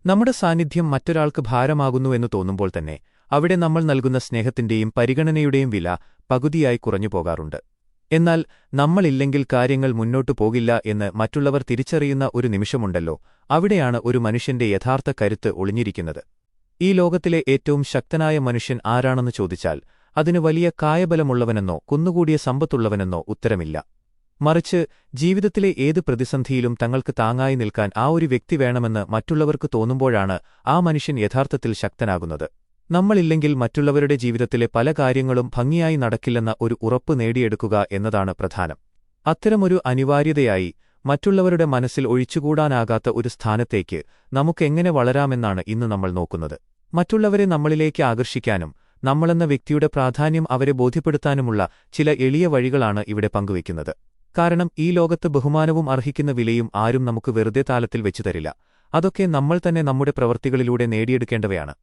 നമ്മുടെ സാന്നിധ്യം മറ്റൊരാൾക്ക് ഭാരമാകുന്നുവെന്ന് തോന്നുമ്പോൾ തന്നെ അവിടെ നമ്മൾ നൽകുന്ന സ്നേഹത്തിന്റെയും പരിഗണനയുടെയും വില പകുതിയായി കുറഞ്ഞുപോകാറുണ്ട്. എന്നാൽ നമ്മളില്ലെങ്കിൽ കാര്യങ്ങൾ മുന്നോട്ടു പോകില്ല എന്ന് മറ്റുള്ളവർ തിരിച്ചറിയുന്ന ഒരു നിമിഷമുണ്ടല്ലോ, അവിടെയാണ് ഒരു മനുഷ്യന്റെ യഥാർത്ഥ കരുത്ത് ഒളിഞ്ഞിരിക്കുന്നത്. ഈ ലോകത്തിലെ ഏറ്റവും ശക്തനായ മനുഷ്യൻ ആരാണെന്ന് ചോദിച്ചാൽ അതിന് വലിയ കായബലമുള്ളവനെന്നോ കുന്നുകൂടിയ സമ്പത്തുള്ളവനെന്നോ ഉത്തരമില്ല. മറിച്ച് ജീവിതത്തിലെ ഏത് പ്രതിസന്ധിയിലും തങ്ങൾക്ക് താങ്ങായി നിൽക്കാൻ ആ ഒരു വ്യക്തി വേണമെന്ന് മറ്റുള്ളവർക്ക് തോന്നുമ്പോഴാണ് ആ മനുഷ്യൻ യഥാർത്ഥത്തിൽ ശക്തനാകുന്നത്. നമ്മളില്ലെങ്കിൽ മറ്റുള്ളവരുടെ ജീവിതത്തിലെ പല കാര്യങ്ങളും ഭംഗിയായി നടക്കില്ലെന്ന ഒരു ഉറപ്പ് നേടിയെടുക്കുക എന്നതാണ് പ്രധാനം. അത്തരമൊരു അനിവാര്യതയായി മറ്റുള്ളവരുടെ മനസ്സിൽ ഒഴിച്ചുകൂടാനാകാത്ത ഒരു സ്ഥാനത്തേക്ക് നമുക്കെങ്ങനെ വളരാമെന്നാണ് ഇന്ന് നമ്മൾ നോക്കുന്നത്. മറ്റുള്ളവരെ നമ്മളിലേക്ക് ആകർഷിക്കാനും നമ്മളെന്ന വ്യക്തിയുടെ പ്രാധാന്യം അവരെ ബോധ്യപ്പെടുത്താനുമുള്ള ചില എളിയ വഴികളാണ് ഇവിടെ പങ്കുവയ്ക്കുന്നത്. കാരണം ഈ ലോകത്ത് ബഹുമാനവും അർഹിക്കുന്ന വിലയും ആരും നമുക്ക് വെറുതെ താലത്തിൽ വെച്ചുതരില്ല. അതൊക്കെ നമ്മൾ തന്നെ നമ്മുടെ പ്രവൃത്തികളിലൂടെ നേടിയെടുക്കേണ്ടവയാണ്.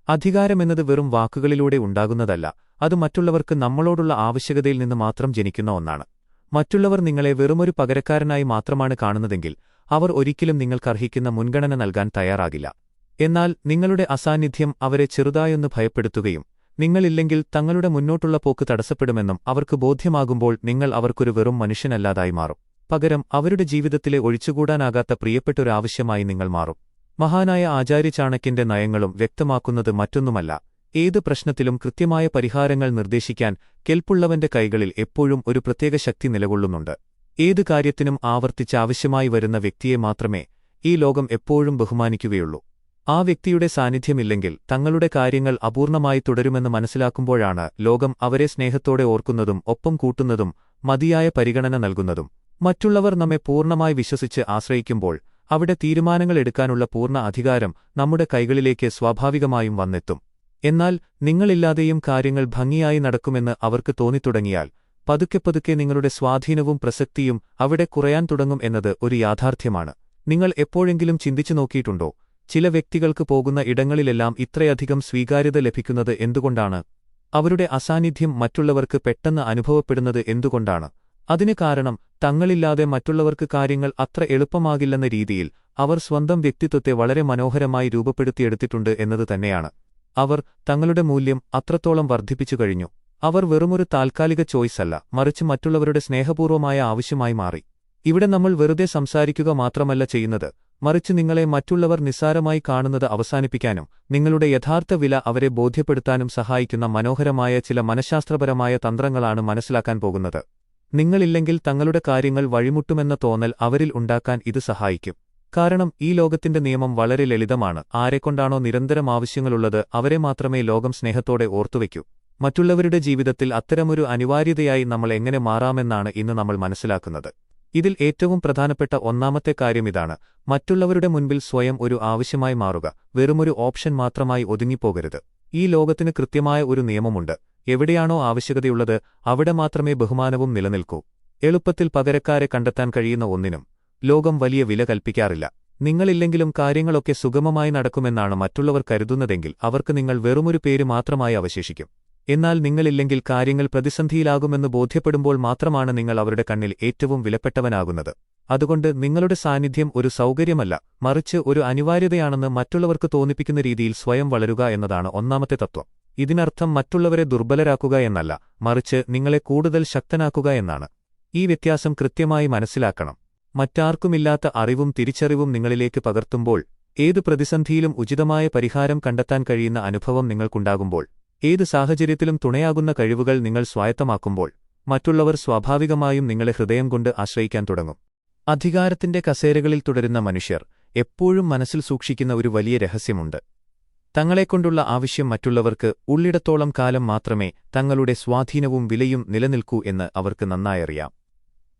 അധികാരമെന്നത് വെറും വാക്കുകളിലൂടെ ഉണ്ടാകുന്നതല്ല, അത് മറ്റുള്ളവർക്ക് നമ്മളോടുള്ള ആവശ്യകതയിൽ നിന്ന് മാത്രം ജനിക്കുന്ന ഒന്നാണ്. മറ്റുള്ളവർ നിങ്ങളെ വെറുമൊരു പകരക്കാരനായി മാത്രമാണ് കാണുന്നതെങ്കിൽ അവർ ഒരിക്കലും നിങ്ങൾക്കർഹിക്കുന്ന മുൻഗണന നൽകാൻ തയ്യാറാകില്ല. എന്നാൽ നിങ്ങളുടെ അസാന്നിധ്യം അവരെ ചെറുതായൊന്ന് ഭയപ്പെടുത്തുകയും നിങ്ങളില്ലെങ്കിൽ തങ്ങളുടെ മുന്നോട്ടുള്ള പോക്ക് തടസ്സപ്പെടുമെന്നും അവർക്ക് ബോധ്യമാകുമ്പോൾ നിങ്ങൾ അവർക്കൊരു വെറും മനുഷ്യനല്ലാതായി മാറും. പകരം അവരുടെ ജീവിതത്തിലെ ഒഴിച്ചുകൂടാനാകാത്ത പ്രിയപ്പെട്ടൊരാവശ്യമായി നിങ്ങൾ മാറും. മഹാനായ ആചാര്യ ചാണക്യന്റെ നയങ്ങളും വ്യക്തമാക്കുന്നത് മറ്റൊന്നുമല്ല, ഏത് പ്രശ്നത്തിലും കൃത്യമായ പരിഹാരങ്ങൾ നിർദ്ദേശിക്കാൻ കെൽപ്പുള്ളവന്റെ കൈകളിൽ എപ്പോഴും ഒരു പ്രത്യേക ശക്തി നിലകൊള്ളുന്നുണ്ട്. ഏത് കാര്യത്തിനും ആവർത്തിച്ച് ആവശ്യമായി വരുന്ന വ്യക്തിയെ മാത്രമേ ഈ ലോകം എപ്പോഴും ബഹുമാനിക്കുകയുള്ളൂ. ആ വ്യക്തിയുടെ സാന്നിധ്യമില്ലെങ്കിൽ തങ്ങളുടെ കാര്യങ്ങൾ അപൂർണമായി തുടരുമെന്ന് മനസ്സിലാക്കുമ്പോഴാണ് ലോകം അവരെ സ്നേഹത്തോടെ ഓർക്കുന്നതും ഒപ്പം കൂട്ടുന്നതും മതിയായ പരിഗണന നൽകുന്നതും. മറ്റുള്ളവർ നമ്മെ പൂർണ്ണമായി വിശ്വസിച്ച് ആശ്രയിക്കുമ്പോൾ അവിടെ തീരുമാനങ്ങൾ എടുക്കാനുള്ള പൂർണ്ണ അധികാരം നമ്മുടെ കൈകളിലേക്ക് സ്വാഭാവികമായും വന്നെത്തും. എന്നാൽ നിങ്ങളില്ലാതെയും കാര്യങ്ങൾ ഭംഗിയായി നടക്കുമെന്ന് അവർക്ക് തോന്നിത്തുടങ്ങിയാൽ പതുക്കെ നിങ്ങളുടെ സ്വാധീനവും പ്രസക്തിയും അവിടെ കുറയാൻ തുടങ്ങും എന്നത് ഒരു യാഥാർത്ഥ്യമാണ്. നിങ്ങൾ എപ്പോഴെങ്കിലും ചിന്തിച്ചു നോക്കിയിട്ടുണ്ടോ, ചില വ്യക്തികൾക്ക് പോകുന്ന ഇടങ്ങളിലെല്ലാം ഇത്രയധികം സ്വീകാര്യത ലഭിക്കുന്നത് എന്തുകൊണ്ടാണ്? അവരുടെ അസാന്നിധ്യം മറ്റുള്ളവർക്ക് പെട്ടെന്ന് അനുഭവപ്പെടുന്നത് എന്തുകൊണ്ടാണ്? അതിന് കാരണം തങ്ങളില്ലാതെ മറ്റുള്ളവർക്ക് കാര്യങ്ങൾ അത്ര എളുപ്പമാകില്ലെന്ന രീതിയിൽ അവർ സ്വന്തം വ്യക്തിത്വത്തെ വളരെ മനോഹരമായി രൂപപ്പെടുത്തിയെടുത്തിട്ടുണ്ട് എന്നത് തന്നെയാണ്. അവർ തങ്ങളുടെ മൂല്യം അത്രത്തോളം വർദ്ധിപ്പിച്ചു കഴിഞ്ഞു. അവർ വെറുമൊരു താൽക്കാലിക ചോയ്സല്ല, മറിച്ച് മറ്റുള്ളവരുടെ സ്നേഹപൂർവമായ ആവശ്യമായി മാറി. ഇവിടെ നമ്മൾ വെറുതെ സംസാരിക്കുക മാത്രമല്ല ചെയ്യുന്നത്, മറിച്ച് നിങ്ങളെ മറ്റുള്ളവർ നിസ്സാരമായി കാണുന്നത് അവസാനിപ്പിക്കാനും നിങ്ങളുടെ യഥാർത്ഥ വില അവരെ ബോധ്യപ്പെടുത്താനും സഹായിക്കുന്ന മനോഹരമായ ചില മനഃശാസ്ത്രപരമായ തന്ത്രങ്ങളാണ് മനസ്സിലാക്കാൻ പോകുന്നത്. നിങ്ങളില്ലെങ്കിൽ തങ്ങളുടെ കാര്യങ്ങൾ വഴിമുട്ടുമെന്ന തോന്നൽ അവരിൽ ഉണ്ടാക്കാൻ ഇത് സഹായിക്കും. കാരണം ഈ ലോകത്തിന്റെ നിയമം വളരെ ലളിതമാണ്, ആരെക്കൊണ്ടാണോ നിരന്തരം ആവശ്യങ്ങളുള്ളത് അവരെ മാത്രമേ ലോകം സ്നേഹത്തോടെ ഓർത്തുവയ്ക്കൂ. മറ്റുള്ളവരുടെ ജീവിതത്തിൽ അത്തരമൊരു അനിവാര്യതയായി നമ്മൾ എങ്ങനെ മാറാമെന്നാണ് ഇന്ന് നമ്മൾ മനസ്സിലാക്കുന്നത്. ഇതിൽ ഏറ്റവും പ്രധാനപ്പെട്ട ഒന്നാമത്തെ കാര്യമിതാണ്, മറ്റുള്ളവരുടെ മുൻപിൽ സ്വയം ഒരു ആവശ്യമായി മാറുക, വെറുമൊരു ഓപ്ഷൻ മാത്രമായി ഒതുങ്ങിപ്പോകരുത്. ഈ ലോകത്തിന് കൃത്യമായ ഒരു നിയമമുണ്ട്, എവിടെയാണോ ആവശ്യകതയുള്ളത് അവിടെ മാത്രമേ ബഹുമാനവും നിലനിൽക്കൂ. എളുപ്പത്തിൽ പകരക്കാരെ കണ്ടെത്താൻ കഴിയുന്ന ഒന്നിനും ലോകം വലിയ വില കൽപ്പിക്കാറില്ല. നിങ്ങളില്ലെങ്കിലും കാര്യങ്ങളൊക്കെ സുഗമമായി നടക്കുമെന്നാണ് മറ്റുള്ളവർ കരുതുന്നതെങ്കിൽ അവർക്ക് നിങ്ങൾ വെറുമൊരു പേര് മാത്രമായി അവശേഷിക്കും. എന്നാൽ നിങ്ങളില്ലെങ്കിൽ കാര്യങ്ങൾ പ്രതിസന്ധിയിലാകുമെന്ന് ബോധ്യപ്പെടുമ്പോൾ മാത്രമാണ് നിങ്ങൾ അവരുടെ കണ്ണിൽ ഏറ്റവും വിലപ്പെട്ടവനാകുന്നത്. അതുകൊണ്ട് നിങ്ങളുടെ സാന്നിധ്യം ഒരു സൗകര്യമല്ല, മറിച്ച് ഒരു അനിവാര്യതയാണെന്ന് മറ്റുള്ളവർക്ക് തോന്നിപ്പിക്കുന്ന രീതിയിൽ സ്വയം വളരുക എന്നതാണ് ഒന്നാമത്തെ തത്വം. ഇതിനർത്ഥം മറ്റുള്ളവരെ ദുർബലരാക്കുക എന്നല്ല, മറിച്ച് നിങ്ങളെ കൂടുതൽ ശക്തനാക്കുക എന്നാണ്. ഈ വ്യത്യാസം കൃത്യമായി മനസ്സിലാക്കണം. മറ്റാർക്കുമില്ലാത്ത അറിവും തിരിച്ചറിവും നിങ്ങളിലേക്ക് പകർത്തുമ്പോൾ, ഏത് പ്രതിസന്ധിയിലും ഉചിതമായ പരിഹാരം കണ്ടെത്താൻ കഴിയുന്ന അനുഭവം നിങ്ങൾക്കുണ്ടാകുമ്പോൾ, ഏത് സാഹചര്യത്തിലും തുണയാകുന്ന കഴിവുകൾ നിങ്ങൾ സ്വായത്തമാക്കുമ്പോൾ, മറ്റുള്ളവർ സ്വാഭാവികമായും നിങ്ങളെ ഹൃദയം കൊണ്ട് ആശ്രയിക്കാൻ തുടങ്ങും. അധികാരത്തിന്റെ കസേരകളിൽ തുടരുന്ന മനുഷ്യർ എപ്പോഴും മനസ്സിൽ സൂക്ഷിക്കുന്ന ഒരു വലിയ രഹസ്യമുണ്ട്. തങ്ങളെക്കൊണ്ടുള്ള ആവശ്യം മറ്റുള്ളവർക്ക് ഉള്ളിടത്തോളം കാലം മാത്രമേ തങ്ങളുടെ സ്വാധീനവും വിലയും നിലനിൽക്കൂ എന്ന് അവർക്ക് നന്നായറിയാം.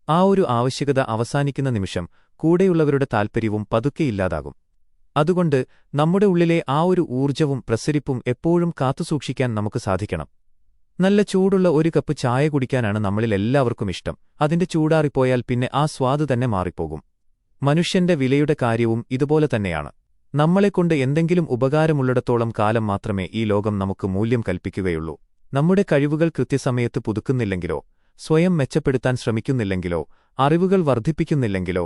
ആ ഒരു ആവശ്യകത അവസാനിക്കുന്ന നിമിഷം കൂടെയുള്ളവരുടെ താൽപ്പര്യവും പതുക്കെ ഇല്ലാതാകും. അതുകൊണ്ട് നമ്മുടെ ഉള്ളിലെ ആ ഒരു ഊർജ്ജവും പ്രസരിപ്പും എപ്പോഴും കാത്തുസൂക്ഷിക്കാൻ നമുക്ക് സാധിക്കണം. നല്ല ചൂടുള്ള ഒരു കപ്പ് ചായ കുടിക്കാനാണ് നമ്മളിൽ എല്ലാവർക്കും ഇഷ്ടം. അതിന്റെ ചൂടാറിപ്പോയാൽ പിന്നെ ആ സ്വാദ് തന്നെ മാറിപ്പോകും. മനുഷ്യന്റെ വിലയുടെ കാര്യവും ഇതുപോലെ തന്നെയാണ്. നമ്മളെക്കൊണ്ട് എന്തെങ്കിലും ഉപകാരമുള്ളിടത്തോളം കാലം മാത്രമേ ഈ ലോകം നമുക്ക് മൂല്യം കൽപ്പിക്കുകയുള്ളൂ. നമ്മുടെ കഴിവുകൾ കൃത്യസമയത്ത് പുതുക്കുന്നില്ലെങ്കിലോ, സ്വയം മെച്ചപ്പെടുത്താൻ ശ്രമിക്കുന്നില്ലെങ്കിലോ, അറിവുകൾ വർദ്ധിപ്പിക്കുന്നില്ലെങ്കിലോ,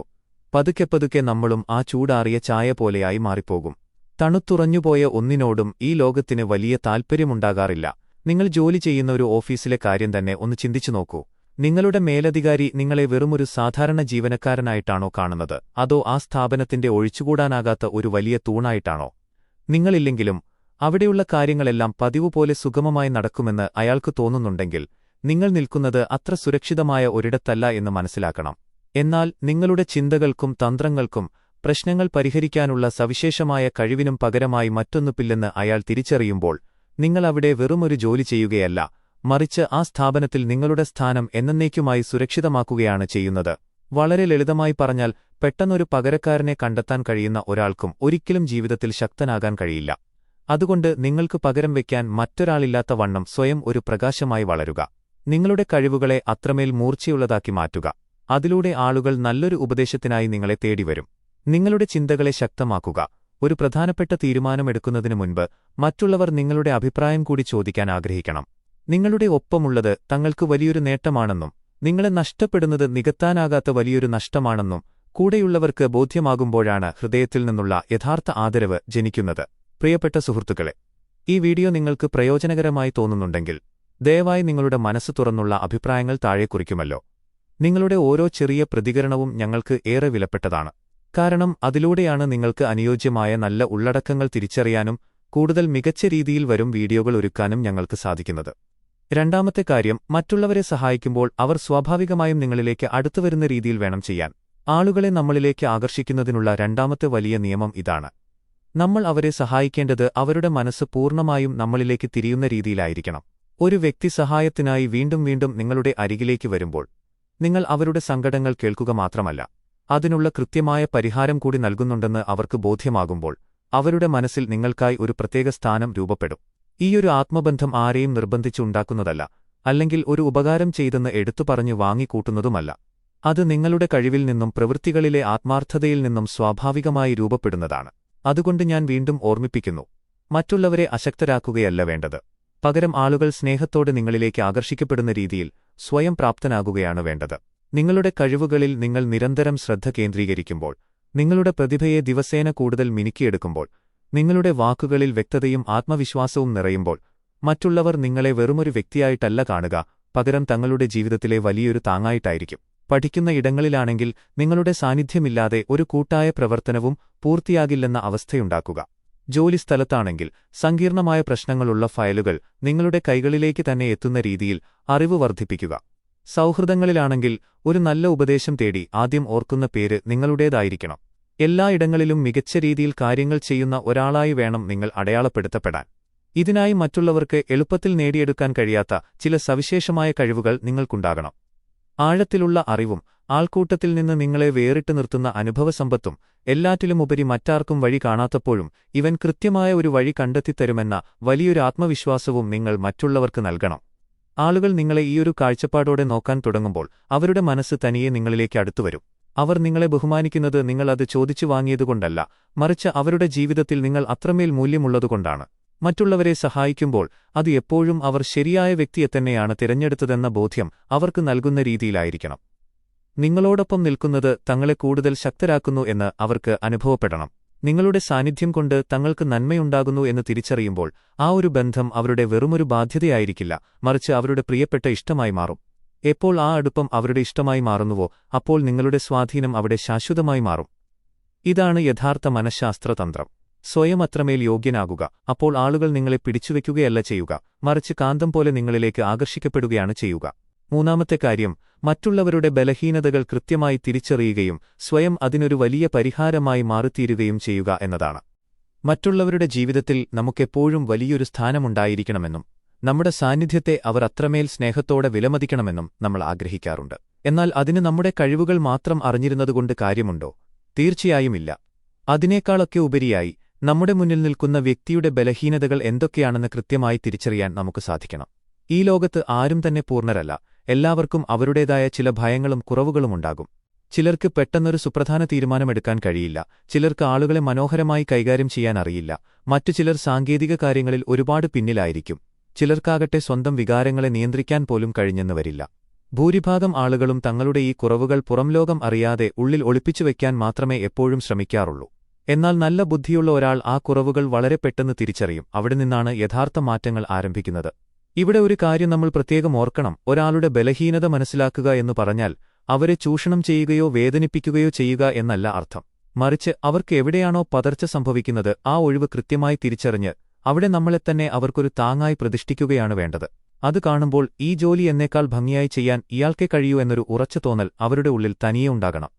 പതുക്കെ നമ്മളും ആ ചൂടാറിയ ചായ പോലെയായി മാറിപ്പോകും. തണുത്തുറഞ്ഞുപോയ ഒന്നിനോടും ഈ ലോകത്തിന് വലിയ താൽപ്പര്യമുണ്ടാകാറില്ല. നിങ്ങൾ ജോലി ചെയ്യുന്ന ഒരു ഓഫീസിലെ കാര്യം തന്നെ ഒന്ന് ചിന്തിച്ചു നോക്കൂ. നിങ്ങളുടെ മേലധികാരി നിങ്ങളെ വെറുമൊരു സാധാരണ ജീവനക്കാരനായിട്ടാണോ കാണുന്നത്, അതോ ആ സ്ഥാപനത്തിന്റെ ഒഴിച്ചുകൂടാനാകാത്ത ഒരു വലിയ തൂണായിട്ടാണോ? നിങ്ങളില്ലെങ്കിലും അവിടെയുള്ള കാര്യങ്ങളെല്ലാം പതിവുപോലെ സുഗമമായി നടക്കുമെന്ന് അയാൾക്ക് തോന്നുന്നുണ്ടെങ്കിൽ നിങ്ങൾ നിൽക്കുന്നത് അത്ര സുരക്ഷിതമായ ഒരിടത്തല്ല എന്ന് മനസ്സിലാക്കണം. എന്നാൽ നിങ്ങളുടെ ചിന്തകൾക്കും തന്ത്രങ്ങൾക്കും പ്രശ്നങ്ങൾ പരിഹരിക്കാനുള്ള സവിശേഷമായ കഴിവിനും പകരമായി മറ്റൊന്നുമില്ലെന്ന് അയാൾ തിരിച്ചറിയുമ്പോൾ നിങ്ങൾ അവിടെ വെറുമൊരു ജോലി ചെയ്യുകയല്ല, മറിച്ച് ആ സ്ഥാപനത്തിൽ നിങ്ങളുടെ സ്ഥാനം എന്നേക്കുമായി സുരക്ഷിതമാക്കുകയാണ് ചെയ്യുന്നത്. വളരെ ലളിതമായി പറഞ്ഞാൽ, പെട്ടെന്നൊരു പകരക്കാരനെ കണ്ടെത്താൻ കഴിയുന്ന ഒരാൾക്കും ഒരിക്കലും ജീവിതത്തിൽ ശക്തനാകാൻ കഴിയില്ല. അതുകൊണ്ട് നിങ്ങൾക്ക് പകരം വയ്ക്കാൻ മറ്റൊരാളില്ലാത്ത വണ്ണം സ്വയം ഒരു പ്രകാശമായി വളരുക. നിങ്ങളുടെ കഴിവുകളെ അത്രമേൽ മൂർച്ചയുള്ളതാക്കി മാറ്റുക. അതിലൂടെ ആളുകൾ നല്ലൊരു ഉപദേശത്തിനായി നിങ്ങളെ തേടിവരും. നിങ്ങളുടെ ചിന്തകളെ ശക്തമാക്കുക. ഒരു പ്രധാനപ്പെട്ട തീരുമാനമെടുക്കുന്നതിനു മുൻപ് മറ്റുള്ളവർ നിങ്ങളുടെ അഭിപ്രായം കൂടി ചോദിക്കാൻ ആഗ്രഹിക്കണം. നിങ്ങളുടെ ഒപ്പമുള്ളത് തങ്ങൾക്ക് വലിയൊരു നേട്ടമാണെന്നും നിങ്ങളെ നഷ്ടപ്പെടുന്നത് നികത്താനാകാത്ത വലിയൊരു നഷ്ടമാണെന്നും കൂടെയുള്ളവർക്ക് ബോധ്യമാകുമ്പോഴാണ് ഹൃദയത്തിൽ നിന്നുള്ള യഥാർത്ഥ ആദരവ് ജനിക്കുന്നത്. പ്രിയപ്പെട്ട സുഹൃത്തുക്കളെ, ഈ വീഡിയോ നിങ്ങൾക്ക് പ്രയോജനകരമായി തോന്നുന്നുണ്ടെങ്കിൽ ദയവായി നിങ്ങളുടെ മനസ്സ് തുറന്നുള്ള അഭിപ്രായങ്ങൾ താഴെ കുറിക്കുമല്ലോ. നിങ്ങളുടെ ഓരോ ചെറിയ പ്രതികരണവും ഞങ്ങൾക്ക് ഏറെ വിലപ്പെട്ടതാണ്. കാരണം അതിലൂടെയാണ് നിങ്ങൾക്ക് അനുയോജ്യമായ നല്ല ഉള്ളടക്കങ്ങൾ തിരിച്ചറിയാനും കൂടുതൽ മികച്ച രീതിയിൽ വരും വീഡിയോകൾ ഒരുക്കാനും ഞങ്ങൾക്ക് സാധിക്കുന്നത്. രണ്ടാമത്തെ കാര്യം, മറ്റുള്ളവരെ സഹായിക്കുമ്പോൾ അവർ സ്വാഭാവികമായും നിങ്ങളിലേക്ക് അടുത്തുവരുന്ന രീതിയിൽ വേണം ചെയ്യാൻ. ആളുകളെ നമ്മളിലേക്ക് ആകർഷിക്കുന്നതിനുള്ള രണ്ടാമത്തെ വലിയ നിയമം ഇതാണ്. നമ്മൾ അവരെ സഹായിക്കേണ്ടത് അവരുടെ മനസ്സ് പൂർണ്ണമായും നമ്മളിലേക്ക് തിരിയുന്ന രീതിയിലായിരിക്കണം. ഒരു വ്യക്തി സഹായത്തിനായി വീണ്ടും വീണ്ടും നിങ്ങളുടെ അരികിലേക്ക് വരുമ്പോൾ നിങ്ങൾ അവരുടെ സങ്കടങ്ങൾ കേൾക്കുക മാത്രമല്ല, അതിനുള്ള കൃത്യമായ പരിഹാരം കൂടി നൽകുന്നുണ്ടെന്ന് അവർക്ക് ബോധ്യമാകുമ്പോൾ അവരുടെ മനസ്സിൽ നിങ്ങൾക്കായി ഒരു പ്രത്യേക സ്ഥാനം രൂപപ്പെടും. ഈയൊരു ആത്മബന്ധം ആരെയും നിർബന്ധിച്ചുണ്ടാക്കുന്നതല്ല, അല്ലെങ്കിൽ ഒരു ഉപകാരം ചെയ്തെന്ന് എടുത്തുപറഞ്ഞു വാങ്ങിക്കൂട്ടുന്നതുമല്ല. അത് നിങ്ങളുടെ കഴിവിൽ നിന്നും പ്രവൃത്തികളിലെ ആത്മാർത്ഥതയിൽ നിന്നും സ്വാഭാവികമായി രൂപപ്പെടുന്നതാണ്. അതുകൊണ്ട് ഞാൻ വീണ്ടും ഓർമ്മിപ്പിക്കുന്നു, മറ്റുള്ളവരെ അശക്തരാക്കുകയല്ല വേണ്ടത്. പകരം ആളുകൾ സ്നേഹത്തോടെ നിങ്ങളിലേക്ക് ആകർഷിക്കപ്പെടുന്ന രീതിയിൽ സ്വയം പ്രാപ്തനാകുകയാണ് വേണ്ടത്. നിങ്ങളുടെ കഴിവുകളിൽ നിങ്ങൾ നിരന്തരം ശ്രദ്ധ കേന്ദ്രീകരിക്കുമ്പോൾ, നിങ്ങളുടെ പ്രതിഭയെ ദിവസേന കൂടുതൽ മിനുക്കിയെടുക്കുമ്പോൾ, നിങ്ങളുടെ വാക്കുകളിൽ വ്യക്തതയും ആത്മവിശ്വാസവും നിറയുമ്പോൾ മറ്റുള്ളവർ നിങ്ങളെ വെറുമൊരു വ്യക്തിയായിട്ടല്ല കാണുക, പകരം തങ്ങളുടെ ജീവിതത്തിലെ വലിയൊരു താങ്ങായിട്ടായിരിക്കും. പഠിക്കുന്ന ഇടങ്ങളിലാണെങ്കിൽ നിങ്ങളുടെ സാന്നിധ്യമില്ലാതെ ഒരു കൂട്ടായ പ്രവർത്തനവും പൂർത്തിയാകില്ലെന്ന അവസ്ഥയുണ്ടാക്കുക. ജോലിസ്ഥലത്താണെങ്കിൽ സങ്കീർണമായ പ്രശ്നങ്ങളുള്ള ഫയലുകൾ നിങ്ങളുടെ കൈകളിലേക്ക് തന്നെ എത്തുന്ന രീതിയിൽ അറിവ് വർദ്ധിപ്പിക്കുക. സൗഹൃദങ്ങളിലാണെങ്കിൽ ഒരു നല്ല ഉപദേശം തേടി ആദ്യം ഓർക്കുന്ന പേര് നിങ്ങളുടേതായിരിക്കണം. എല്ലായിടങ്ങളിലും മികച്ച രീതിയിൽ കാര്യങ്ങൾ ചെയ്യുന്ന ഒരാളായി വേണം നിങ്ങൾ അടയാളപ്പെടുത്തപ്പെടാൻ. ഇതിനായി മറ്റുള്ളവർക്ക് എളുപ്പത്തിൽ നേടിയെടുക്കാൻ കഴിയാത്ത ചില സവിശേഷമായ കഴിവുകൾ നിങ്ങൾക്കുണ്ടാകണം. ആഴത്തിലുള്ള അറിവും ആൾക്കൂട്ടത്തിൽ നിന്ന് നിങ്ങളെ വേറിട്ട് നിർത്തുന്ന അനുഭവസമ്പത്തും എല്ലാറ്റിലുമുപരി മറ്റാർക്കും വഴി കാണാത്തപ്പോഴും ഇവൻ കൃത്യമായ ഒരു വഴി കണ്ടെത്തിത്തരുമെന്ന വലിയൊരു ആത്മവിശ്വാസവും നിങ്ങൾ മറ്റുള്ളവർക്ക് നൽകണം. ആളുകൾ നിങ്ങളെ ഈയൊരു കാഴ്ചപ്പാടോടെ നോക്കാൻ തുടങ്ങുമ്പോൾ അവരുടെ മനസ്സ് തനിയെ നിങ്ങളിലേക്ക് അടുത്തുവരും. അവർ നിങ്ങളെ ബഹുമാനിക്കുന്നത് നിങ്ങൾ അത് ചോദിച്ചു വാങ്ങിയതുകൊണ്ടല്ല, മറിച്ച് അവരുടെ ജീവിതത്തിൽ നിങ്ങൾ അത്രമേൽ മൂല്യമുള്ളതുകൊണ്ടാണ്. മറ്റുള്ളവരെ സഹായിക്കുമ്പോൾ അത് എപ്പോഴും അവർ ശരിയായ വ്യക്തിയെത്തന്നെയാണ് തിരഞ്ഞെടുത്തതെന്ന ബോധ്യം അവർക്ക് നൽകുന്ന രീതിയിലായിരിക്കണം. നിങ്ങളോടൊപ്പം നിൽക്കുന്നത് തങ്ങളെ കൂടുതൽ ശക്തരാക്കുന്നു എന്ന് അവർക്ക് അനുഭവപ്പെടണം. നിങ്ങളുടെ സാന്നിധ്യം കൊണ്ട് തങ്ങൾക്ക് നന്മയുണ്ടാകുന്നു എന്ന് തിരിച്ചറിയുമ്പോൾ ആ ഒരു ബന്ധം അവരുടെ വെറുമൊരു ബാധ്യതയായിരിക്കില്ല, മറിച്ച് അവരുടെ പ്രിയപ്പെട്ട ഇഷ്ടമായി മാറും. എപ്പോൾ ആ അടുപ്പം അവരുടെ ഇഷ്ടമായി മാറുന്നുവോ അപ്പോൾ നിങ്ങളുടെ സ്വാധീനം അവിടെ ശാശ്വതമായി മാറും. ഇതാണ് യഥാർത്ഥ മനഃശാസ്ത്രതന്ത്രം. സ്വയം അത്രമേൽ യോഗ്യനാകുക, അപ്പോൾ ആളുകൾ നിങ്ങളെ പിടിച്ചുവെക്കുകയല്ല ചെയ്യുക, മറിച്ച് കാന്തം പോലെ നിങ്ങളിലേക്ക് ആകർഷിക്കപ്പെടുകയാണ് ചെയ്യുക. മൂന്നാമത്തെ കാര്യം, മറ്റുള്ളവരുടെ ബലഹീനതകൾ കൃത്യമായി തിരിച്ചറിയുകയും സ്വയം അതിനൊരു വലിയ പരിഹാരമായി മാറിത്തീരുകയും ചെയ്യുക എന്നതാണ്. മറ്റുള്ളവരുടെ ജീവിതത്തിൽ നമുക്കെപ്പോഴും വലിയൊരു സ്ഥാനമുണ്ടായിരിക്കണമെന്നും നമ്മുടെ സാന്നിധ്യത്തെ അവർ അത്രമേൽ സ്നേഹത്തോടെ വിലമതിക്കണമെന്നും നമ്മൾ ആഗ്രഹിക്കാറുണ്ട്. എന്നാൽ അതിന് നമ്മുടെ കഴിവുകൾ മാത്രം അറിഞ്ഞിരുന്നതുകൊണ്ട് കാര്യമുണ്ടോ? തീർച്ചയായുമില്ല. അതിനേക്കാളൊക്കെ ഉപരിയായി നമ്മുടെ മുന്നിൽ നിൽക്കുന്ന വ്യക്തിയുടെ ബലഹീനതകൾ എന്തൊക്കെയാണെന്ന് കൃത്യമായി തിരിച്ചറിയാൻ നമുക്ക് സാധിക്കണം. ഈ ലോകത്ത് ആരും തന്നെ പൂർണ്ണരല്ല. എല്ലാവർക്കും അവരുടേതായ ചില ഭയങ്ങളും കുറവുകളുമുണ്ടാകും. ചിലർക്ക് പെട്ടെന്നൊരു സുപ്രധാന തീരുമാനമെടുക്കാൻ കഴിയില്ല, ചിലർക്ക് ആളുകളെ മനോഹരമായി കൈകാര്യം ചെയ്യാൻ അറിയില്ല, മറ്റു ചിലർ സാങ്കേതിക കാര്യങ്ങളിൽ ഒരുപാട് പിന്നിലായിരിക്കും, ചിലർക്കാകട്ടെ സ്വന്തം വികാരങ്ങളെ നിയന്ത്രിക്കാൻ പോലും കഴിഞ്ഞെന്ന് വരില്ല. ഭൂരിഭാഗം ആളുകളും തങ്ങളുടെ ഈ കുറവുകൾ പുറംലോകം അറിയാതെ ഉള്ളിൽ ഒളിപ്പിച്ചുവെക്കാൻ മാത്രമേ എപ്പോഴും ശ്രമിക്കാറുള്ളൂ. എന്നാൽ നല്ല ബുദ്ധിയുള്ള ഒരാൾ ആ കുറവുകൾ വളരെ പെട്ടെന്ന് തിരിച്ചറിയും. അവിടെ നിന്നാണ് യഥാർത്ഥ മാറ്റങ്ങൾ ആരംഭിക്കുന്നത്. ഇവിടെ ഒരു കാര്യം നമ്മൾ പ്രത്യേകം ഓർക്കണം. ഒരാളുടെ ബലഹീനത മനസ്സിലാക്കുക എന്നു പറഞ്ഞാൽ അവരെ ചൂഷണം ചെയ്യുകയോ വേദനിപ്പിക്കുകയോ ചെയ്യുക എന്നല്ല അർത്ഥം. മറിച്ച് അവർക്ക് എവിടെയാണോ പതർച്ച സംഭവിക്കുന്നത് ആ ഒഴിവ് കൃത്യമായി തിരിച്ചറിഞ്ഞ് അവിടെ നമ്മളെത്തന്നെ അവർക്കൊരു താങ്ങായി പ്രതിഷ്ഠിക്കുകയാണ് വേണ്ടത്. അത് കാണുമ്പോൾ ഈ ജോലി എന്നേക്കാൾ ഭംഗിയായി ചെയ്യാൻ ഇയാൾക്കേ കഴിയൂ എന്നൊരു ഉറച്ച തോന്നൽ അവരുടെ ഉള്ളിൽ തനിയെ ഉണ്ടാകണം.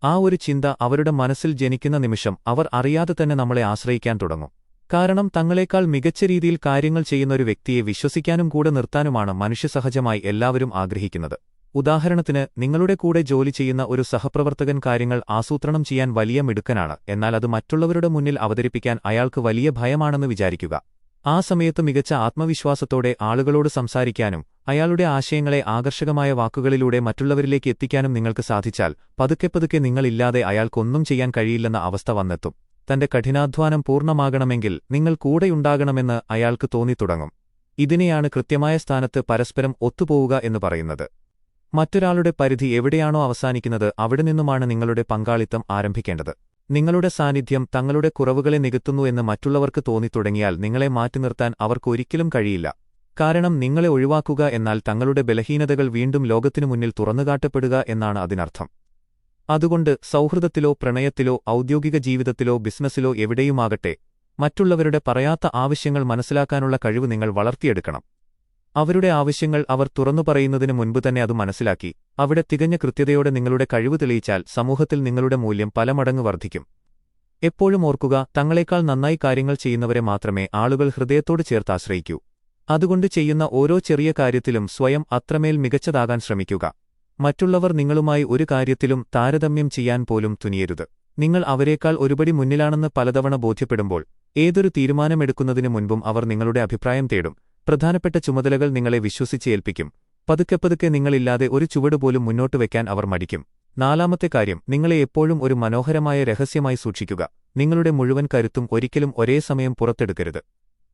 ആ ഒരു ചിന്ത അവരുടെ മനസ്സിൽ ജനിക്കുന്ന നിമിഷം അവർ അറിയാതെ തന്നെ നമ്മളെ ആശ്രയിക്കാൻ തുടങ്ങും. കാരണം തങ്ങളെക്കാൾ മികച്ച രീതിയിൽ കാര്യങ്ങൾ ചെയ്യുന്ന ഒരു വ്യക്തിയെ വിശ്വസിക്കാനും കൂടെ നിർത്താനുമാണ് മനുഷ്യസഹജമായി എല്ലാവരും ആഗ്രഹിക്കുന്നത്. ഉദാഹരണത്തിന്, നിങ്ങളുടെ കൂടെ ജോലി ചെയ്യുന്ന ഒരു സഹപ്രവർത്തകൻ കാര്യങ്ങൾ ആസൂത്രണം ചെയ്യാൻ വലിയ മിടുക്കനാണ്. എന്നാൽ അത് മറ്റുള്ളവരുടെ മുന്നിൽ അവതരിപ്പിക്കാൻ അയാൾക്ക് വലിയ ഭയമാണെന്ന് വിചാരിക്കുക. ആ സമയത്ത് മികച്ച ആത്മവിശ്വാസത്തോടെ ആളുകളോട് സംസാരിക്കാനും അയാളുടെ ആശയങ്ങളെ ആകർഷകമായ വാക്കുകളിലൂടെ മറ്റുള്ളവരിലേക്ക് എത്തിക്കാനും നിങ്ങൾക്ക് സാധിച്ചാൽ പതുക്കെ നിങ്ങളില്ലാതെ അയാൾക്കൊന്നും ചെയ്യാൻ കഴിയില്ലെന്ന അവസ്ഥ വന്നെത്തും. തന്റെ കഠിനാധ്വാനം പൂർണ്ണമാകണമെങ്കിൽ നിങ്ങൾ കൂടെയുണ്ടാകണമെന്ന് അയാൾക്ക് തോന്നിത്തുടങ്ങും. ഇതിനെയാണ് കൃത്യമായ സ്ഥാനത്ത് പരസ്പരം ഒത്തുപോവുക എന്ന് പറയുന്നത്. മറ്റൊരാളുടെ പരിധി എവിടെയാണോ അവസാനിക്കുന്നത് അവിടെ നിന്നുമാണ് നിങ്ങളുടെ പങ്കാളിത്തം ആരംഭിക്കേണ്ടത്. നിങ്ങളുടെ സാന്നിധ്യം തങ്ങളുടെ കുറവുകളെ നികത്തുന്നു എന്ന് മറ്റുള്ളവർക്ക് തോന്നിത്തുടങ്ങിയാൽ നിങ്ങളെ മാറ്റി നിർത്താൻ അവർക്കൊരിക്കലും കഴിയില്ല. കാരണം നിങ്ങളെ ഒഴിവാക്കുക എന്നാൽ തങ്ങളുടെ ബലഹീനതകൾ വീണ്ടും ലോകത്തിനു മുന്നിൽ തുറന്നുകാട്ടപ്പെടുക എന്നാണ് അതിനർത്ഥം. അതുകൊണ്ട് സൗഹൃദത്തിലോ പ്രണയത്തിലോ ഔദ്യോഗിക ജീവിതത്തിലോ ബിസിനസ്സിലോ എവിടെയുമാകട്ടെ മറ്റുള്ളവരുടെ പറയാത്ത ആവശ്യങ്ങൾ മനസ്സിലാക്കാനുള്ള കഴിവ് നിങ്ങൾ വളർത്തിയെടുക്കണം. അവരുടെ ആവശ്യങ്ങൾ അവർ തുറന്നു പറയുന്നതിനു മുൻപ് തന്നെ അത് മനസ്സിലാക്കി അവിടെ തികഞ്ഞ കൃത്യതയോടെ നിങ്ങളുടെ കഴിവ് തെളിയിച്ചാൽ സമൂഹത്തിൽ നിങ്ങളുടെ മൂല്യം പല മടങ്ങ് വർദ്ധിക്കും. എപ്പോഴും ഓർക്കുക, തങ്ങളെക്കാൾ നന്നായി കാര്യങ്ങൾ ചെയ്യുന്നവരെ മാത്രമേ ആളുകൾ ഹൃദയത്തോട് ചേർത്ത് ആശ്രയിക്കൂ. അതുകൊണ്ട് ചെയ്യുന്ന ഓരോ ചെറിയ കാര്യത്തിലും സ്വയം അത്രമേൽ മികച്ചതാകാൻ ശ്രമിക്കുക. മറ്റുള്ളവർ നിങ്ങളുമായി ഒരു കാര്യത്തിലും താരതമ്യം ചെയ്യാൻ പോലും തുനിയരുത്. നിങ്ങൾ അവരെക്കാൾ ഒരുപടി മുന്നിലാണെന്ന് പലതവണ ബോധ്യപ്പെടുമ്പോൾ ഏതൊരു തീരുമാനമെടുക്കുന്നതിനു മുൻപും അവർ നിങ്ങളുടെ അഭിപ്രായം തേടും. പ്രധാനപ്പെട്ട ചുമതലകൾ നിങ്ങളെ വിശ്വസിച്ച് ഏൽപ്പിക്കും. പതുക്കെ നിങ്ങളില്ലാതെ ഒരു ചുവടുപോലും മുന്നോട്ട് വയ്ക്കാൻ അവർ മടിക്കും. നാലാമത്തെ കാര്യം, നിങ്ങളെ എപ്പോഴും ഒരു മനോഹരമായ രഹസ്യമായി സൂക്ഷിക്കുക. നിങ്ങളുടെ മുഴുവൻ കരുത്തും ഒരിക്കലും ഒരേ സമയം പുറത്തെടുക്കരുത്.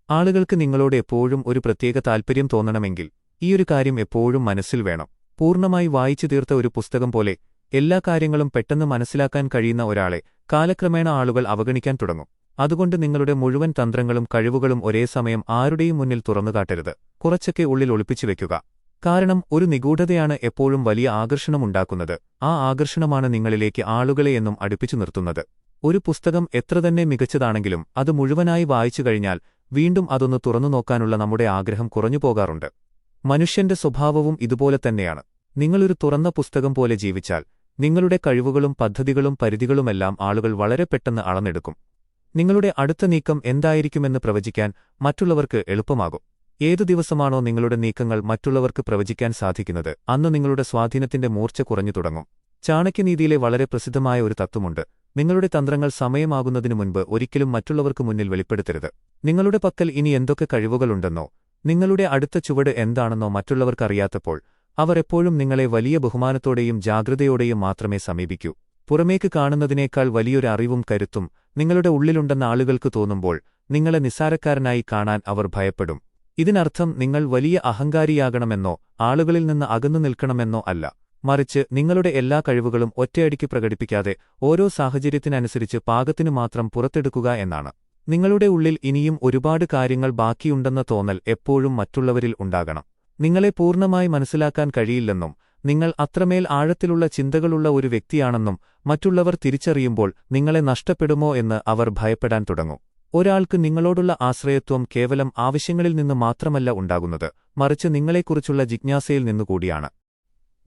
ആളുകൾക്ക് നിങ്ങളോട് എപ്പോഴും ഒരു പ്രത്യേക താൽപ്പര്യം തോന്നണമെങ്കിൽ ഈയൊരു കാര്യം എപ്പോഴും മനസ്സിൽ വേണം. പൂർണ്ണമായി വായിച്ചു തീർത്ത ഒരു പുസ്തകം പോലെ എല്ലാ കാര്യങ്ങളും പെട്ടെന്ന് മനസ്സിലാക്കാൻ കഴിയുന്ന ഒരാളെ കാലക്രമേണ ആളുകൾ അവഗണിക്കാൻ തുടങ്ങും. അതുകൊണ്ട് നിങ്ങളുടെ മുഴുവൻ തന്ത്രങ്ങളും കഴിവുകളും ഒരേ സമയം ആരുടെയും മുന്നിൽ തുറന്നുകാട്ടരുത്. കുറച്ചൊക്കെ ഉള്ളിൽ ഒളിപ്പിച്ചു വെക്കുക. കാരണം ഒരു നിഗൂഢതയാണ് എപ്പോഴും വലിയ ആകർഷണമുണ്ടാക്കുന്നത്. ആ ആകർഷണമാണ് നിങ്ങളിലേക്ക് ആളുകളെ എന്നും അടുപ്പിച്ചു നിർത്തുന്നത്. ഒരു പുസ്തകം എത്ര തന്നെ മികച്ചതാണെങ്കിലും അത് മുഴുവനായി വായിച്ചു കഴിഞ്ഞാൽ വീണ്ടും അതൊന്ന് തുറന്നു നോക്കാനുള്ള നമ്മുടെ ആഗ്രഹം കുറഞ്ഞുപോകാറുണ്ട്. മനുഷ്യന്റെ സ്വഭാവവും ഇതുപോലെ തന്നെയാണ്. നിങ്ങളൊരു തുറന്ന പുസ്തകം പോലെ ജീവിച്ചാൽ നിങ്ങളുടെ കഴിവുകളും പദ്ധതികളും പരിധികളുമെല്ലാം ആളുകൾ വളരെ പെട്ടെന്ന് അളന്നെടുക്കും. നിങ്ങളുടെ അടുത്ത നീക്കം എന്തായിരിക്കുമെന്ന് പ്രവചിക്കാൻ മറ്റുള്ളവർക്ക് എളുപ്പമാകും. ഏതു ദിവസമാണോ നിങ്ങളുടെ നീക്കങ്ങൾ മറ്റുള്ളവർക്ക് പ്രവചിക്കാൻ സാധിക്കുന്നത് അന്ന് നിങ്ങളുടെ സ്വാധീനത്തിന്റെ മൂർച്ച കുറഞ്ഞു തുടങ്ങും. ചാണക്യനീതിയിലെ വളരെ പ്രസിദ്ധമായ ഒരു തത്വമുണ്ട്: നിങ്ങളുടെ തന്ത്രങ്ങൾ സമയമാകുന്നതിനു മുൻപ് ഒരിക്കലും മറ്റുള്ളവർക്ക് മുന്നിൽ വെളിപ്പെടുത്തരുത്. നിങ്ങളുടെ പക്കൽ ഇനി എന്തൊക്കെ കഴിവുകളുണ്ടെന്നോ നിങ്ങളുടെ അടുത്ത ചുവട് എന്താണെന്നോ മറ്റുള്ളവർക്കറിയാത്തപ്പോൾ അവർ എപ്പോഴും നിങ്ങളെ വലിയ ബഹുമാനത്തോടെയും ജാഗ്രതയോടെയും മാത്രമേ സമീപിക്കൂ. പുറമേക്ക് കാണുന്നതിനേക്കാൾ വലിയൊരു അറിവും കരുത്തും നിങ്ങളുടെ ഉള്ളിലുണ്ടെന്ന ആളുകൾക്ക് തോന്നുമ്പോൾ നിങ്ങളെ നിസ്സാരക്കാരനായി കാണാൻ അവർ ഭയപ്പെടും. ഇതിനർത്ഥം നിങ്ങൾ വലിയ അഹങ്കാരിയാകണമെന്നോ ആളുകളിൽ നിന്ന് അകന്നു നിൽക്കണമെന്നോ അല്ല. മറിച്ച് നിങ്ങളുടെ എല്ലാ കഴിവുകളും ഒറ്റയടിക്ക് പ്രകടിപ്പിക്കാതെ ഓരോ സാഹചര്യത്തിനനുസരിച്ച് പാകത്തിനു മാത്രം പുറത്തെടുക്കുക എന്നാണ്. നിങ്ങളുടെ ഉള്ളിൽ ഇനിയും ഒരുപാട് കാര്യങ്ങൾ ബാക്കിയുണ്ടെന്ന തോന്നൽ എപ്പോഴും മറ്റുള്ളവരിൽ ഉണ്ടാകണം. നിങ്ങളെ പൂർണ്ണമായി മനസ്സിലാക്കാൻ കഴിയില്ലെന്നും നിങ്ങൾ അത്രമേൽ ആഴത്തിലുള്ള ചിന്തകളുള്ള ഒരു വ്യക്തിയാണെന്നും മറ്റുള്ളവർ തിരിച്ചറിയുമ്പോൾ നിങ്ങളെ നഷ്ടപ്പെടുമോ എന്ന് അവർ ഭയപ്പെടാൻ തുടങ്ങും. ഒരാൾക്ക് നിങ്ങളോടുള്ള ആശ്രയത്വം കേവലം ആവശ്യങ്ങളിൽ നിന്ന് മാത്രമല്ല ഉണ്ടാകുന്നത്, മറിച്ച് നിങ്ങളെക്കുറിച്ചുള്ള ജിജ്ഞാസയിൽ നിന്നുകൂടിയാണ്.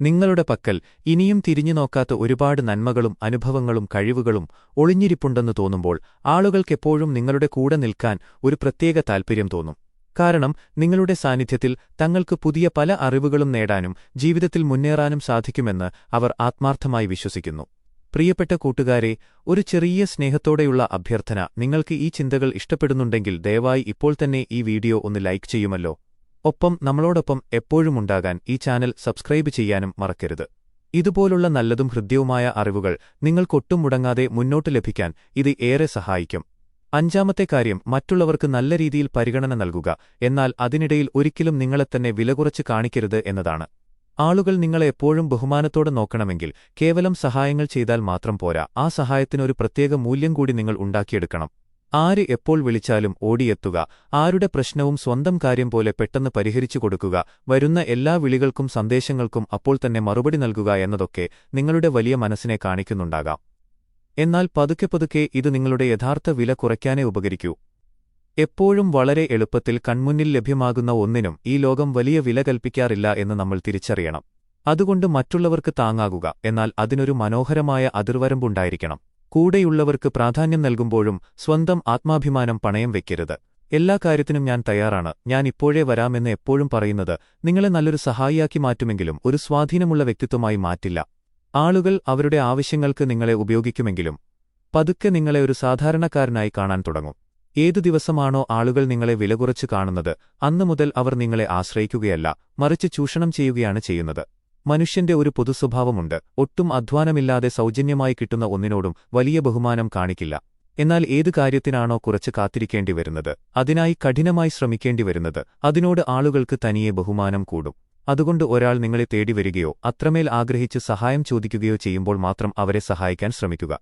നിങ്ങളുടെ പക്കൽ ഇനിയും തിരിഞ്ഞുനോക്കാത്ത ഒരുപാട് നന്മകളും അനുഭവങ്ങളും കഴിവുകളും ഒളിഞ്ഞിരിപ്പുണ്ടെന്ന് തോന്നുമ്പോൾ ആളുകൾക്കെപ്പോഴും നിങ്ങളുടെ കൂടെ നിൽക്കാൻ ഒരു പ്രത്യേക താൽപ്പര്യം തോന്നും. കാരണം നിങ്ങളുടെ സാന്നിധ്യത്തിൽ തങ്ങൾക്ക് പുതിയ പല അറിവുകളും നേടാനും ജീവിതത്തിൽ മുന്നേറാനും സാധിക്കുമെന്ന് അവർ ആത്മാർത്ഥമായി വിശ്വസിക്കുന്നു. പ്രിയപ്പെട്ട കൂട്ടുകാരെ, ഒരു ചെറിയ സ്നേഹത്തോടെയുള്ള അഭ്യർത്ഥന: നിങ്ങൾക്ക് ഈ ചിന്തകൾ ഇഷ്ടപ്പെടുന്നുണ്ടെങ്കിൽ ദയവായി ഇപ്പോൾ തന്നെ ഈ വീഡിയോ ഒന്ന് ലൈക്ക് ചെയ്യുമല്ലോ. ഒപ്പം നമ്മളോടൊപ്പം എപ്പോഴുമുണ്ടാകാൻ ഈ ചാനൽ സബ്സ്ക്രൈബ് ചെയ്യാനും മറക്കരുത്. ഇതുപോലുള്ള നല്ലതും ഹൃദ്യവുമായ അറിവുകൾ നിങ്ങൾക്കൊട്ടും മുടങ്ങാതെ മുന്നോട്ട് ലഭിക്കാൻ ഇത് ഏറെ സഹായിക്കും. അഞ്ചാമത്തെ കാര്യം, മറ്റുള്ളവർക്ക് നല്ല രീതിയിൽ പരിഗണന നൽകുക, എന്നാൽ അതിനിടയിൽ ഒരിക്കലും നിങ്ങളെത്തന്നെ വിലകുറച്ച് കാണിക്കരുത് എന്നതാണ്. ആളുകൾ നിങ്ങളെ എപ്പോഴും ബഹുമാനത്തോടെ നോക്കണമെങ്കിൽ കേവലം സഹായങ്ങൾ ചെയ്താൽ മാത്രം പോരാ, ആ സഹായത്തിനൊരു പ്രത്യേക മൂല്യം കൂടി നിങ്ങൾ ഉണ്ടാക്കിയെടുക്കണം. ആര് എപ്പോൾ വിളിച്ചാലും ഓടിയെത്തുക, ആരുടെ പ്രശ്നവും സ്വന്തം കാര്യം പോലെ പെട്ടെന്ന് പരിഹരിച്ചു കൊടുക്കുക, വരുന്ന എല്ലാ വിളികൾക്കും സന്ദേശങ്ങൾക്കും അപ്പോൾ തന്നെ മറുപടി നൽകുക എന്നതൊക്കെ നിങ്ങളുടെ വലിയ മനസ്സിനെ കാണിക്കുന്നുണ്ടാകാം. എന്നാൽ പതുക്കെ പതുക്കെ ഇത് നിങ്ങളുടെ യഥാർത്ഥ വില കുറയ്ക്കാനേ ഉപകരിക്കൂ. എപ്പോഴും വളരെ എളുപ്പത്തിൽ കൺമുന്നിൽ ലഭ്യമാകുന്ന ഒന്നിനും ഈ ലോകം വലിയ വില കൽപ്പിക്കാറില്ല എന്ന് നമ്മൾ തിരിച്ചറിയണം. അതുകൊണ്ട് മറ്റുള്ളവർക്ക് താങ്ങാകുക, എന്നാൽ അതിനൊരു മനോഹരമായ അതിർവരമ്പുണ്ടായിരിക്കണം. കൂടെയുള്ളവർക്ക് പ്രാധാന്യം നൽകുമ്പോഴും സ്വന്തം ആത്മാഭിമാനം പണയം വെക്കരുത്. എല്ലാ കാര്യത്തിനും ഞാൻ തയ്യാറാണ്, ഞാൻ ഇപ്പോഴേ വരാമെന്ന് എപ്പോഴും പറയുന്നത് നിങ്ങളെ നല്ലൊരു സഹായിയാക്കി മാറ്റുമെങ്കിലും ഒരു സ്വാധീനമുള്ള വ്യക്തിത്വമായി മാറ്റില്ല. ആളുകൾ അവരുടെ ആവശ്യങ്ങൾക്ക് നിങ്ങളെ ഉപയോഗിക്കുമെങ്കിലും പതുക്കെ നിങ്ങളെ ഒരു സാധാരണക്കാരനായി കാണാൻ തുടങ്ങും. ഏതു ദിവസമാണോ ആളുകൾ നിങ്ങളെ വിലകുറച്ച് കാണുന്നത്, അന്നുമുതൽ അവർ നിങ്ങളെ ആശ്രയിക്കുകയല്ല, മറിച്ച് ചൂഷണം ചെയ്യുകയാണ് ചെയ്യുന്നത്. മനുഷ്യന്റെ ഒരു പൊതുസ്വഭാവമുണ്ട്, ഒട്ടും അധ്വാനമില്ലാതെ സൗജന്യമായി കിട്ടുന്ന ഒന്നിനോടും വലിയ ബഹുമാനം കാണിക്കില്ല. എന്നാൽ ഏതു കാര്യത്തിനാണോ കുറച്ച് കാത്തിരിക്കേണ്ടി വരുന്നത്, അതിനായി കഠിനമായി ശ്രമിക്കേണ്ടി വരുന്നത്, അതിനോട് ആളുകൾക്ക് തനിയെ ബഹുമാനം കൂടും. അതുകൊണ്ട് ഒരാൾ നിങ്ങളെ തേടിവരികയോ അത്രമേൽ ആഗ്രഹിച്ച് സഹായം ചോദിക്കുകയോ ചെയ്യുമ്പോൾ മാത്രം അവരെ സഹായിക്കാൻ ശ്രമിക്കുക.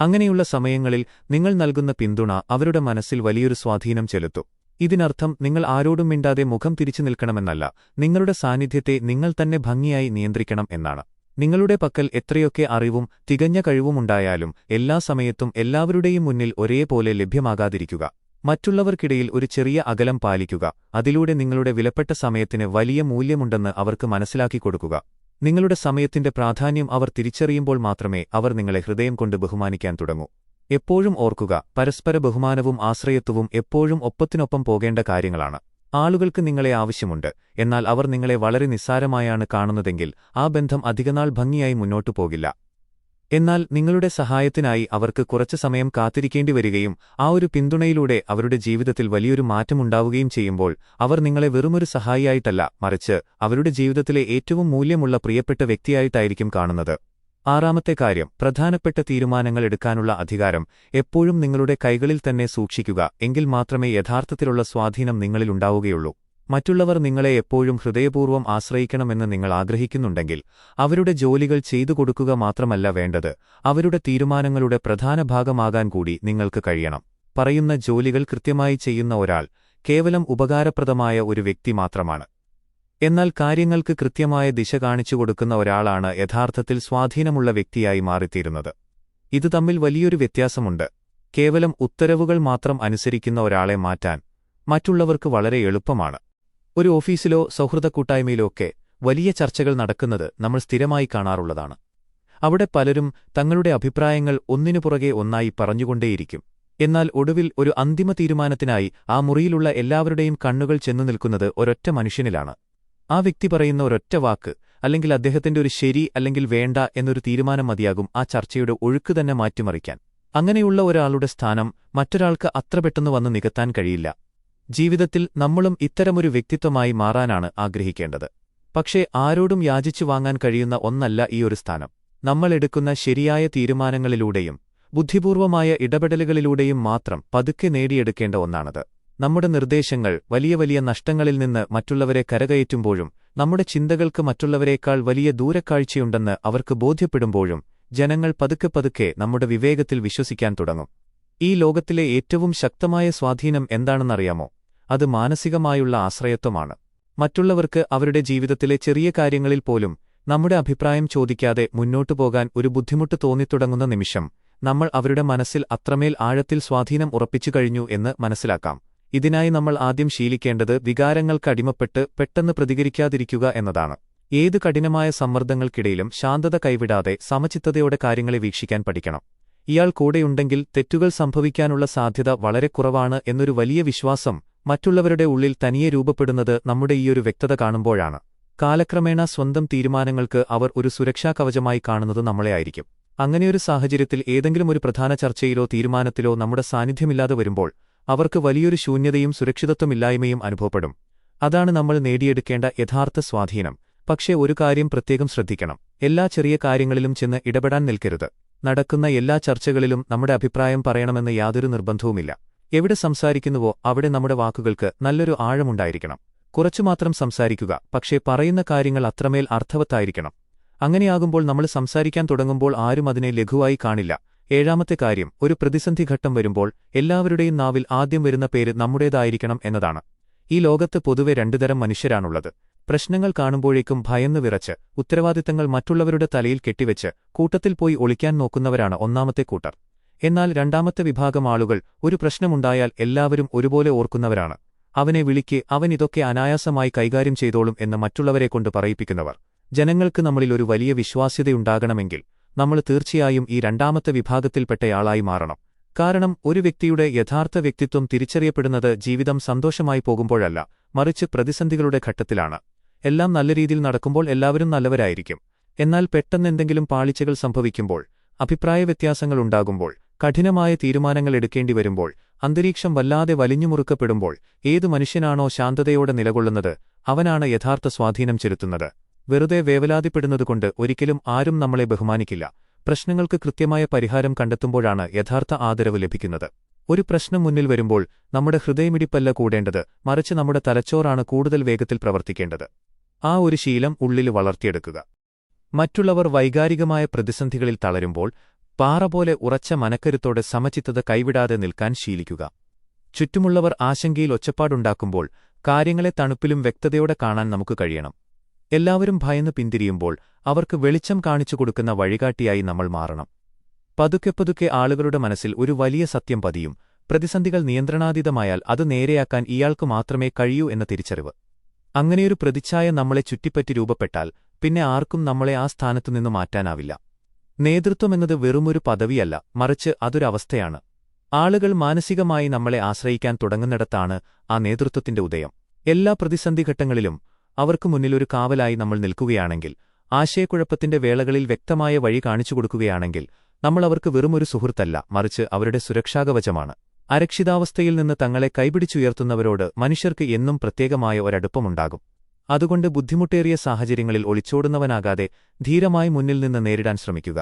അങ്ങനെയുള്ള സമയങ്ങളിൽ നിങ്ങൾ നൽകുന്ന പിന്തുണ അവരുടെ മനസ്സിൽ വലിയൊരു സ്വാധീനം ചെലുത്തും. ഇതിനർത്ഥം നിങ്ങൾ ആരോടും മിണ്ടാതെ മുഖം തിരിച്ചു നിൽക്കണമെന്നല്ല, നിങ്ങളുടെ സാന്നിധ്യത്തെ നിങ്ങൾ തന്നെ ഭംഗിയായി നിയന്ത്രിക്കണം എന്നാണ്. നിങ്ങളുടെ പക്കൽ എത്രയൊക്കെ അറിവും തികഞ്ഞ കഴിവുമുണ്ടായാലും എല്ലാ സമയത്തും എല്ലാവരുടെയും മുന്നിൽ ഒരേപോലെ ലഭ്യമാകാതിരിക്കുക. മറ്റുള്ളവർക്കിടയിൽ ഒരു ചെറിയ അകലം പാലിക്കുക. അതിലൂടെ നിങ്ങളുടെ വിലപ്പെട്ട സമയത്തിന് വലിയ മൂല്യമുണ്ടെന്ന് അവർക്ക് മനസ്സിലാക്കി കൊടുക്കുക. നിങ്ങളുടെ സമയത്തിന്റെ പ്രാധാന്യം അവർ തിരിച്ചറിയുമ്പോൾ മാത്രമേ അവർ നിങ്ങളെ ഹൃദയം കൊണ്ട് ബഹുമാനിക്കാൻ തുടങ്ങൂ. എപ്പോഴും ഓർക്കുക, പരസ്പര ബഹുമാനവും ആശ്രയത്വവും എപ്പോഴും ഒപ്പത്തിനൊപ്പം പോകേണ്ട കാര്യങ്ങളാണ്. ആളുകൾക്ക് നിങ്ങളെ ആവശ്യമുണ്ട്, എന്നാൽ അവർ നിങ്ങളെ വളരെ നിസ്സാരമായാണ് കാണുന്നതെങ്കിൽ ആ ബന്ധം അധികനാൾ ഭംഗിയായി മുന്നോട്ടു പോകില്ല. എന്നാൽ നിങ്ങളുടെ സഹായത്തിനായി അവർക്ക് കുറച്ച് സമയം കാത്തിരിക്കേണ്ടി വരികയും ആ ഒരു പിന്തുണയിലൂടെ അവരുടെ ജീവിതത്തിൽ വലിയൊരു മാറ്റമുണ്ടാവുകയും ചെയ്യുമ്പോൾ അവർ നിങ്ങളെ വെറുമൊരു സഹായിയായിട്ടല്ല, മറിച്ച് അവരുടെ ജീവിതത്തിലെ ഏറ്റവും മൂല്യമുള്ള പ്രിയപ്പെട്ട വ്യക്തിയായിട്ടായിരിക്കും കാണുന്നത്. ആറാമത്തെ കാര്യം, പ്രധാനപ്പെട്ട തീരുമാനങ്ങൾ എടുക്കാനുള്ള അധികാരം എപ്പോഴും നിങ്ങളുടെ കൈകളിൽ തന്നെ സൂക്ഷിക്കുക. എങ്കിൽ മാത്രമേ യഥാർത്ഥത്തിലുള്ള സ്വാധീനം നിങ്ങളിലുണ്ടാവുകയുള്ളൂ. മറ്റുള്ളവർ നിങ്ങളെ എപ്പോഴും ഹൃദയപൂർവ്വം ആശ്രയിക്കണമെന്ന് നിങ്ങൾ ആഗ്രഹിക്കുന്നുണ്ടെങ്കിൽ അവരുടെ ജോലികൾ ചെയ്തു കൊടുക്കുക മാത്രമല്ല വേണ്ടത്, അവരുടെ തീരുമാനങ്ങളുടെ പ്രധാന ഭാഗമാകാൻ കൂടി നിങ്ങൾക്ക് കഴിയണം. പറയുന്ന ജോലികൾ കൃത്യമായി ചെയ്യുന്ന ഒരാൾ കേവലം ഉപകാരപ്രദമായ ഒരു വ്യക്തി മാത്രമാണ്. എന്നാൽ കാര്യങ്ങൾക്ക് കൃത്യമായ ദിശ കാണിച്ചു കൊടുക്കുന്ന ഒരാളാണ് യഥാർത്ഥത്തിൽ സ്വാധീനമുള്ള വ്യക്തിയായി മാറിത്തീരുന്നത്. ഇത് തമ്മിൽ വലിയൊരു വ്യത്യാസമുണ്ട്. കേവലം ഉത്തരവുകൾ മാത്രം അനുസരിക്കുന്ന ഒരാളെ മാറ്റാൻ മറ്റുള്ളവർക്ക് വളരെ എളുപ്പമാണ്. ഒരു ഓഫീസിലോ സൗഹൃദക്കൂട്ടായ്മയിലോ ഒക്കെ വലിയ ചർച്ചകൾ നടക്കുന്നത് നമ്മൾ സ്ഥിരമായി കാണാറുള്ളതാണ്. അവിടെ പലരും തങ്ങളുടെ അഭിപ്രായങ്ങൾ ഒന്നിനു പുറകെ ഒന്നായി പറഞ്ഞുകൊണ്ടേയിരിക്കും. എന്നാൽ ഒടുവിൽ ഒരു അന്തിമ തീരുമാനത്തിനായി ആ മുറിയിലുള്ള എല്ലാവരുടെയും കണ്ണുകൾ ചെന്നു നിൽക്കുന്നത് ഒരൊറ്റ മനുഷ്യനിലാണ്. ആ വ്യക്തി പറയുന്ന ഒരൊറ്റ വാക്ക്, അല്ലെങ്കിൽ അദ്ദേഹത്തിന്റെ ഒരു ശരി അല്ലെങ്കിൽ വേണ്ട എന്നൊരു തീരുമാനം മതിയാകും ആ ചർച്ചയുടെ ഒഴുക്ക് തന്നെ മാറ്റിമറിക്കാൻ. അങ്ങനെയുള്ള ഒരാളുടെ സ്ഥാനം മറ്റൊരാൾക്ക് അത്ര പെട്ടെന്ന് വന്ന് നികത്താൻ കഴിയില്ല. ജീവിതത്തിൽ നമ്മളും ഇത്തരമൊരു വ്യക്തിത്വമായി മാറാനാണ് ആഗ്രഹിക്കേണ്ടത്. പക്ഷേ ആരോടും യാചിച്ചു വാങ്ങാൻ കഴിയുന്ന ഒന്നല്ല ഈ ഒരു സ്ഥാനം. നമ്മൾ എടുക്കുന്ന ശരിയായ തീരുമാനങ്ങളിലൂടെയും ബുദ്ധിപൂർവമായ ഇടപെടലുകളിലൂടെയും മാത്രം പതുക്കെ നേടിയെടുക്കേണ്ട ഒന്നാണത്. നമ്മുടെ നിർദ്ദേശങ്ങൾ വലിയ വലിയ നഷ്ടങ്ങളിൽ നിന്ന് മറ്റുള്ളവരെ കരകയറ്റുമ്പോഴും നമ്മുടെ ചിന്തകൾക്ക് മറ്റുള്ളവരേക്കാൾ വലിയ ദൂരക്കാഴ്ചയുണ്ടെന്ന് അവർക്ക് ബോധ്യപ്പെടുമ്പോഴും ജനങ്ങൾ പതുക്കെ പതുക്കെ നമ്മുടെ വിവേകത്തിൽ വിശ്വസിക്കാൻ തുടങ്ങും. ഈ ലോകത്തിലെ ഏറ്റവും ശക്തമായ സ്വാധീനം എന്താണെന്നറിയാമോ? അത് മാനസികമായുള്ള ആശ്രയത്വമാണ്. മറ്റുള്ളവർക്ക് അവരുടെ ജീവിതത്തിലെ ചെറിയ കാര്യങ്ങളിൽ പോലും നമ്മുടെ അഭിപ്രായം ചോദിക്കാതെ മുന്നോട്ടു പോകാൻ ഒരു ബുദ്ധിമുട്ട് തോന്നിത്തുടങ്ങുന്ന നിമിഷം നമ്മൾ അവരുടെ മനസ്സിൽ അത്രമേൽ ആഴത്തിൽ സ്വാധീനം ഉറപ്പിച്ചു കഴിഞ്ഞു എന്ന് മനസ്സിലാക്കാം. ഇതിനായി നമ്മൾ ആദ്യം ശീലിക്കേണ്ടത് വികാരങ്ങൾക്കടിമപ്പെട്ട് പെട്ടെന്ന് പ്രതികരിക്കാതിരിക്കുക എന്നതാണ്. ഏത് കഠിനമായ സമ്മർദ്ദങ്ങൾക്കിടയിലും ശാന്തത കൈവിടാതെ സമചിത്തതയോടെ കാര്യങ്ങളെ വീക്ഷിക്കാൻ പഠിക്കണം. ഇയാൾ കൂടെയുണ്ടെങ്കിൽ തെറ്റുകൾ സംഭവിക്കാനുള്ള സാധ്യത വളരെ കുറവാണ് എന്നൊരു വലിയ വിശ്വാസം മറ്റുള്ളവരുടെ ഉള്ളിൽ തനിയെ രൂപപ്പെടുന്നത് നമ്മുടെ ഈയൊരു വ്യക്തത കാണുമ്പോഴാണ്. കാലക്രമേണ സ്വന്തം തീരുമാനങ്ങൾക്ക് അവർ ഒരു സുരക്ഷാ കവചമായി കാണുന്നത് നമ്മളെ ആയിരിക്കും. അങ്ങനെയൊരു സാഹചര്യത്തിൽ ഏതെങ്കിലും ഒരു പ്രധാന ചർച്ചയിലോ തീരുമാനത്തിലോ നമ്മുടെ സാന്നിധ്യമില്ലാതെ വരുമ്പോൾ അവർക്ക് വലിയൊരു ശൂന്യതയും സുരക്ഷിതത്വമില്ലായ്മയും അനുഭവപ്പെടും. അതാണ് നമ്മൾ നേടിയെടുക്കേണ്ട യഥാർത്ഥ സ്വാധീനം. പക്ഷേ ഒരു കാര്യം പ്രത്യേകം ശ്രദ്ധിക്കണം, എല്ലാ ചെറിയ കാര്യങ്ങളിലും ചെന്ന് ഇടപെടാൻ നിൽക്കരുത്. നടക്കുന്ന എല്ലാ ചർച്ചകളിലും നമ്മുടെ അഭിപ്രായം പറയണമെന്ന് യാതൊരു നിർബന്ധവുമില്ല. എവിടെ സംസാരിക്കുന്നുവോ അവിടെ നമ്മുടെ വാക്കുകൾക്ക് നല്ലൊരു ആഴമുണ്ടായിരിക്കണം. കുറച്ചുമാത്രം സംസാരിക്കുക, പക്ഷേ പറയുന്ന കാര്യങ്ങൾ അത്രമേൽ അർത്ഥവത്തായിരിക്കണം. അങ്ങനെയാകുമ്പോൾ നമ്മൾ സംസാരിക്കാൻ തുടങ്ങുമ്പോൾ ആരും അതിനെ ലഘുവായി കാണില്ല. ഏഴാമത്തെ കാര്യം, ഒരു പ്രതിസന്ധി ഘട്ടം വരുമ്പോൾ എല്ലാവരുടെയും നാവിൽ ആദ്യം വരുന്ന പേര് നമ്മുടേതായിരിക്കണം എന്നതാണ്. ഈ ലോകത്ത് പൊതുവെ രണ്ടുതരം മനുഷ്യരാണുള്ളത്. പ്രശ്നങ്ങൾ കാണുമ്പോഴേക്കും ഭയന്നു വിറച്ച് ഉത്തരവാദിത്തങ്ങൾ മറ്റുള്ളവരുടെ തലയിൽ കെട്ടിവെച്ച് കൂട്ടത്തിൽ പോയി ഒളിക്കാൻ നോക്കുന്നവരാണ് ഒന്നാമത്തെ കൂട്ടർ. എന്നാൽ രണ്ടാമത്തെ വിഭാഗം ആളുകൾ ഒരു പ്രശ്നമുണ്ടായാൽ എല്ലാവരും ഒരുപോലെ ഓർക്കുന്നവരാണ്. അവനെ വിളിക്ക്, അവൻ ഇതൊക്കെ അനായാസമായി കൈകാര്യം ചെയ്തോളും എന്ന് മറ്റുള്ളവരെക്കൊണ്ട് പറയിപ്പിക്കുന്നവർ. ജനങ്ങൾക്ക് നമ്മളിൽ ഒരു വലിയ വിശ്വാസ്യതയുണ്ടാകണമെങ്കിൽ നമ്മൾ തീർച്ചയായും ഈ രണ്ടാമത്തെ വിഭാഗത്തിൽപ്പെട്ടയാളായി മാറണം. കാരണം ഒരു വ്യക്തിയുടെ യഥാർത്ഥ വ്യക്തിത്വം തിരിച്ചറിയപ്പെടുന്നത് ജീവിതം സന്തോഷമായി പോകുമ്പോഴല്ല, മറിച്ച് പ്രതിസന്ധികളുടെ ഘട്ടത്തിലാണ്. എല്ലാം നല്ല രീതിയിൽ നടക്കുമ്പോൾ എല്ലാവരും നല്ലവരായിരിക്കും. എന്നാൽ പെട്ടെന്നെന്തെങ്കിലും പാളിച്ചകൾ സംഭവിക്കുമ്പോൾ, അഭിപ്രായ വ്യത്യാസങ്ങളുണ്ടാകുമ്പോൾ, കഠിനമായ തീരുമാനങ്ങൾ എടുക്കേണ്ടി വരുമ്പോൾ, അന്തരീക്ഷം വല്ലാതെ വലിഞ്ഞുമുറുക്കപ്പെടുമ്പോൾ ഏതു മനുഷ്യനാണോ ശാന്തതയോടെ നിലകൊള്ളുന്നത് അവനാണ് യഥാർത്ഥ സ്വാധീനം ചെലുത്തുന്നത്. വെറുതെ വേവലാതിപ്പെടുന്നതുകൊണ്ട് ഒരിക്കലും ആരും നമ്മളെ ബഹുമാനിക്കില്ല. പ്രശ്നങ്ങൾക്ക് കൃത്യമായ പരിഹാരം കണ്ടെത്തുമ്പോഴാണ് യഥാർത്ഥ ആദരവ് ലഭിക്കുന്നത്. ഒരു പ്രശ്നം മുന്നിൽ വരുമ്പോൾ നമ്മുടെ ഹൃദയമിടിപ്പല്ല കൂടേണ്ടത്, മറിച്ച് നമ്മുടെ തലച്ചോറാണ് കൂടുതൽ വേഗത്തിൽ പ്രവർത്തിക്കേണ്ടത്. ആ ഒരു ശീലം ഉള്ളിൽ വളർത്തിയെടുക്കുക. മറ്റുള്ളവർ വൈകാരികമായ പ്രതിസന്ധികളിൽ തളരുമ്പോൾ പാറ പോലെ ഉറച്ച മനക്കരുത്തോടെ സമചിത്തത കൈവിടാതെ നിൽക്കാൻ ശീലിക്കുക. ചുറ്റുമുള്ളവർ ആശങ്കയിൽ ഒച്ചപ്പാടുണ്ടാക്കുമ്പോൾ കാര്യങ്ങളെ തണുപ്പിലും വ്യക്തതയോടെ കാണാൻ നമുക്ക് കഴിയണം. എല്ലാവരും ഭയന്ന് പിന്തിരിയുമ്പോൾ അവർക്ക് വെളിച്ചം കാണിച്ചു കൊടുക്കുന്ന വഴികാട്ടിയായി നമ്മൾ മാറണം. പതുക്കെ പതുക്കെ ആളുകളുടെ മനസ്സിൽ ഒരു വലിയ സത്യം പതിയും. പ്രതിസന്ധികൾ നിയന്ത്രണാതീതമായാൽ അത് നേരെയാക്കാൻ ഇയാൾക്ക് മാത്രമേ കഴിയൂ എന്ന തിരിച്ചറിവ്. അങ്ങനെയൊരു പ്രതിച്ഛായ നമ്മളെ ചുറ്റിപ്പറ്റി രൂപപ്പെട്ടാൽ പിന്നെ ആർക്കും നമ്മളെ ആ സ്ഥാനത്തുനിന്ന് മാറ്റാനാവില്ല. നേതൃത്വമെന്നത് വെറുമൊരു പദവിയല്ല, മറിച്ച് അതൊരവസ്ഥയാണ്. ആളുകൾ മാനസികമായി നമ്മളെ ആശ്രയിക്കാൻ തുടങ്ങുന്നിടത്താണ് ആ നേതൃത്വത്തിന്റെ ഉദയം. എല്ലാ പ്രതിസന്ധിഘട്ടങ്ങളിലും അവർക്ക് മുന്നിലൊരു കാവലായി നമ്മൾ നിൽക്കുകയാണെങ്കിൽ, ആശയക്കുഴപ്പത്തിന്റെ വേളകളിൽ വ്യക്തമായ വഴി കാണിച്ചുകൊടുക്കുകയാണെങ്കിൽ, നമ്മൾ അവർക്ക് വെറുമൊരു സുഹൃത്തല്ല, മറിച്ച് അവരുടെ സുരക്ഷാകവചമാണ്. അരക്ഷിതാവസ്ഥയിൽ നിന്ന് തങ്ങളെ കൈപിടിച്ചുയർത്തുന്നവരോട് മനുഷ്യർക്ക് എന്നും പ്രത്യേകമായ ഒരടുപ്പമുണ്ടാകും. അതുകൊണ്ട് ബുദ്ധിമുട്ടേറിയ സാഹചര്യങ്ങളിൽ ഒളിച്ചോടുന്നവനാകാതെ ധീരമായി മുന്നിൽ നിന്ന് നേരിടാൻ ശ്രമിക്കുക.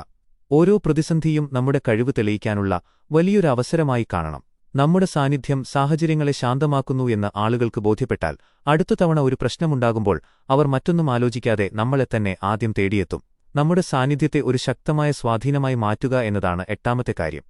ഓരോ പ്രതിസന്ധിയും നമ്മുടെ കഴിവ് തെളിയിക്കാനുള്ള വലിയൊരു അവസരമായി കാണണം. നമ്മുടെ സാന്നിധ്യം സാഹചര്യങ്ങളെ ശാന്തമാക്കുന്നു എന്ന് ആളുകൾക്ക് ബോധ്യപ്പെട്ടാൽ അടുത്ത തവണ ഒരു പ്രശ്നമുണ്ടാകുമ്പോൾ അവർ മറ്റൊന്നും ആലോചിക്കാതെ നമ്മളെ തന്നെ ആദ്യം തേടിയെത്തും. നമ്മുടെ സാന്നിധ്യത്തെ ഒരു ശക്തമായ സ്വാധീനമായി മാറ്റുക എന്നതാണ് എട്ടാമത്തെ കാര്യം.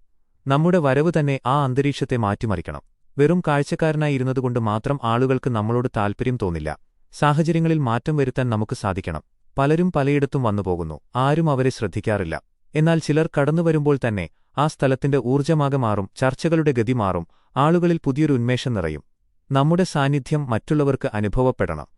നമ്മുടെ വരവ് തന്നെ ആ അന്തരീക്ഷത്തെ മാറ്റിമറിക്കണം. വെറും കാഴ്ചക്കാരനായി ഇരുന്നതുകൊണ്ട് മാത്രം ആളുകൾക്ക് നമ്മളോട് താൽപര്യം തോന്നില്ല. സാഹചര്യങ്ങളിൽ മാറ്റം വരുത്താൻ നമുക്ക് സാധിക്കണം. പലരും പലയിടത്തും വന്നുപോകുന്നു, ആരും അവരെ ശ്രദ്ധിക്കാറില്ല. എന്നാൽ ചിലർ കടന്നുവരുമ്പോൾ തന്നെ ആ സ്ഥലത്തിന്റെ ഊർജ്ജമാകെ മാറും, ചർച്ചകളുടെ ഗതി മാറും, ആളുകളിൽ പുതിയൊരു ഉന്മേഷം നിറയും. നമ്മുടെ സാന്നിധ്യം മറ്റുള്ളവർക്ക് അനുഭവപ്പെടണം.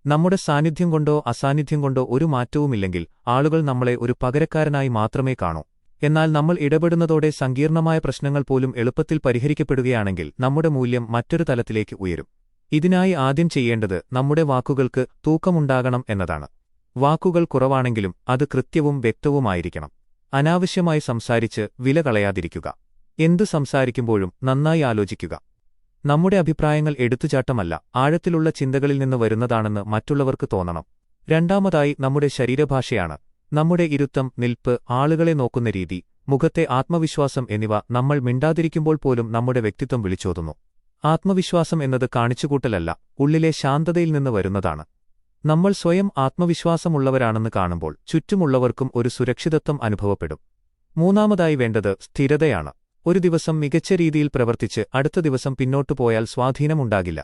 നമ്മുടെ സാന്നിധ്യം കൊണ്ടോ അസാന്നിധ്യം കൊണ്ടോ ഒരു മാറ്റവുമില്ലെങ്കിൽ ആളുകൾ നമ്മളെ ഒരു പകരക്കാരനായി മാത്രമേ കാണൂ. എന്നാൽ നമ്മൾ ഇടപെടുന്നതോടെ സങ്കീർണമായ പ്രശ്നങ്ങൾ പോലും എളുപ്പത്തിൽ പരിഹരിക്കപ്പെടുകയാണെങ്കിൽ നമ്മുടെ മൂല്യം മറ്റൊരു തലത്തിലേക്ക് ഉയരും. ഇതിനായി ആദ്യം ചെയ്യേണ്ടത് നമ്മുടെ വാക്കുകൾക്ക് തൂക്കമുണ്ടാകണം എന്നതാണ്. വാക്കുകൾ കുറവാണെങ്കിലും അത് കൃത്യവും വ്യക്തവുമായിരിക്കണം. അനാവശ്യമായി സംസാരിച്ച് വില കളയാതിരിക്കുക. എന്തു സംസാരിക്കുമ്പോഴും നന്നായി ആലോചിക്കുക. നമ്മുടെ അഭിപ്രായങ്ങൾ എടുത്തുചാട്ടമല്ല, ആഴത്തിലുള്ള ചിന്തകളിൽ നിന്ന് വരുന്നതാണെന്ന് മറ്റുള്ളവർക്ക് തോന്നണം. രണ്ടാമതായി നമ്മുടെ ശരീരഭാഷയാണ്. നമ്മുടെ ഇരുത്തം, നിൽപ്പ്, ആളുകളെ നോക്കുന്ന രീതി, മുഖത്തെ ആത്മവിശ്വാസം എന്നിവ നമ്മൾ മിണ്ടാതിരിക്കുമ്പോൾ പോലും നമ്മുടെ വ്യക്തിത്വം വിളിച്ചോതുന്നു. ആത്മവിശ്വാസം എന്നത് കാണിച്ചുകൂട്ടലല്ല, ഉള്ളിലെ ശാന്തതയിൽ നിന്ന് വരുന്നതാണ്. നമ്മൾ സ്വയം ആത്മവിശ്വാസമുള്ളവരാണെന്ന് കാണുമ്പോൾ ചുറ്റുമുള്ളവർക്കും ഒരു സുരക്ഷിതത്വം അനുഭവപ്പെടും. മൂന്നാമതായി വേണ്ടത് സ്ഥിരതയാണ്. ഒരു ദിവസം മികച്ച രീതിയിൽ പ്രവർത്തിച്ച് അടുത്ത ദിവസം പിന്നോട്ടു പോയാൽ സ്വാധീനമുണ്ടാകില്ല.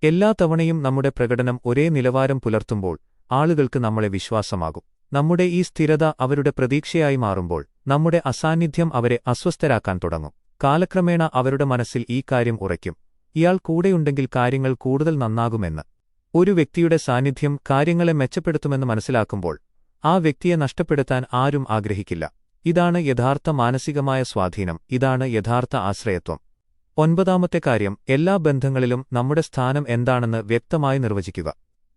എല്ലാ തവണയും നമ്മുടെ പ്രകടനം ഒരേ നിലവാരം പുലർത്തുമ്പോൾ ആളുകൾക്ക് നമ്മളെ വിശ്വാസമാകും. നമ്മുടെ ഈ സ്ഥിരത അവരുടെ പ്രതീക്ഷയായി മാറുമ്പോൾ നമ്മുടെ അസാന്നിധ്യം അവരെ അസ്വസ്ഥരാക്കാൻ തുടങ്ങും. കാലക്രമേണ അവരുടെ മനസ്സിൽ ഈ കാര്യം ഉറയ്ക്കും, ഇയാൾ കൂടെയുണ്ടെങ്കിൽ കാര്യങ്ങൾ കൂടുതൽ നന്നാകുമെന്ന്. ഒരു വ്യക്തിയുടെ സാന്നിധ്യം കാര്യങ്ങളെ മെച്ചപ്പെടുത്തുമെന്ന് മനസ്സിലാക്കുമ്പോൾ ആ വ്യക്തിയെ നഷ്ടപ്പെടുത്താൻ ആരും ആഗ്രഹിക്കില്ല. ഇതാണ് യഥാർത്ഥ മാനസികമായ സ്വാധീനം, ഇതാണ് യഥാർത്ഥ ആശ്രയത്വം. ഒൻപതാമത്തെ കാര്യം, എല്ലാ ബന്ധങ്ങളിലും നമ്മുടെ സ്ഥാനം എന്താണെന്ന് വ്യക്തമായി നിർവചിക്കുക.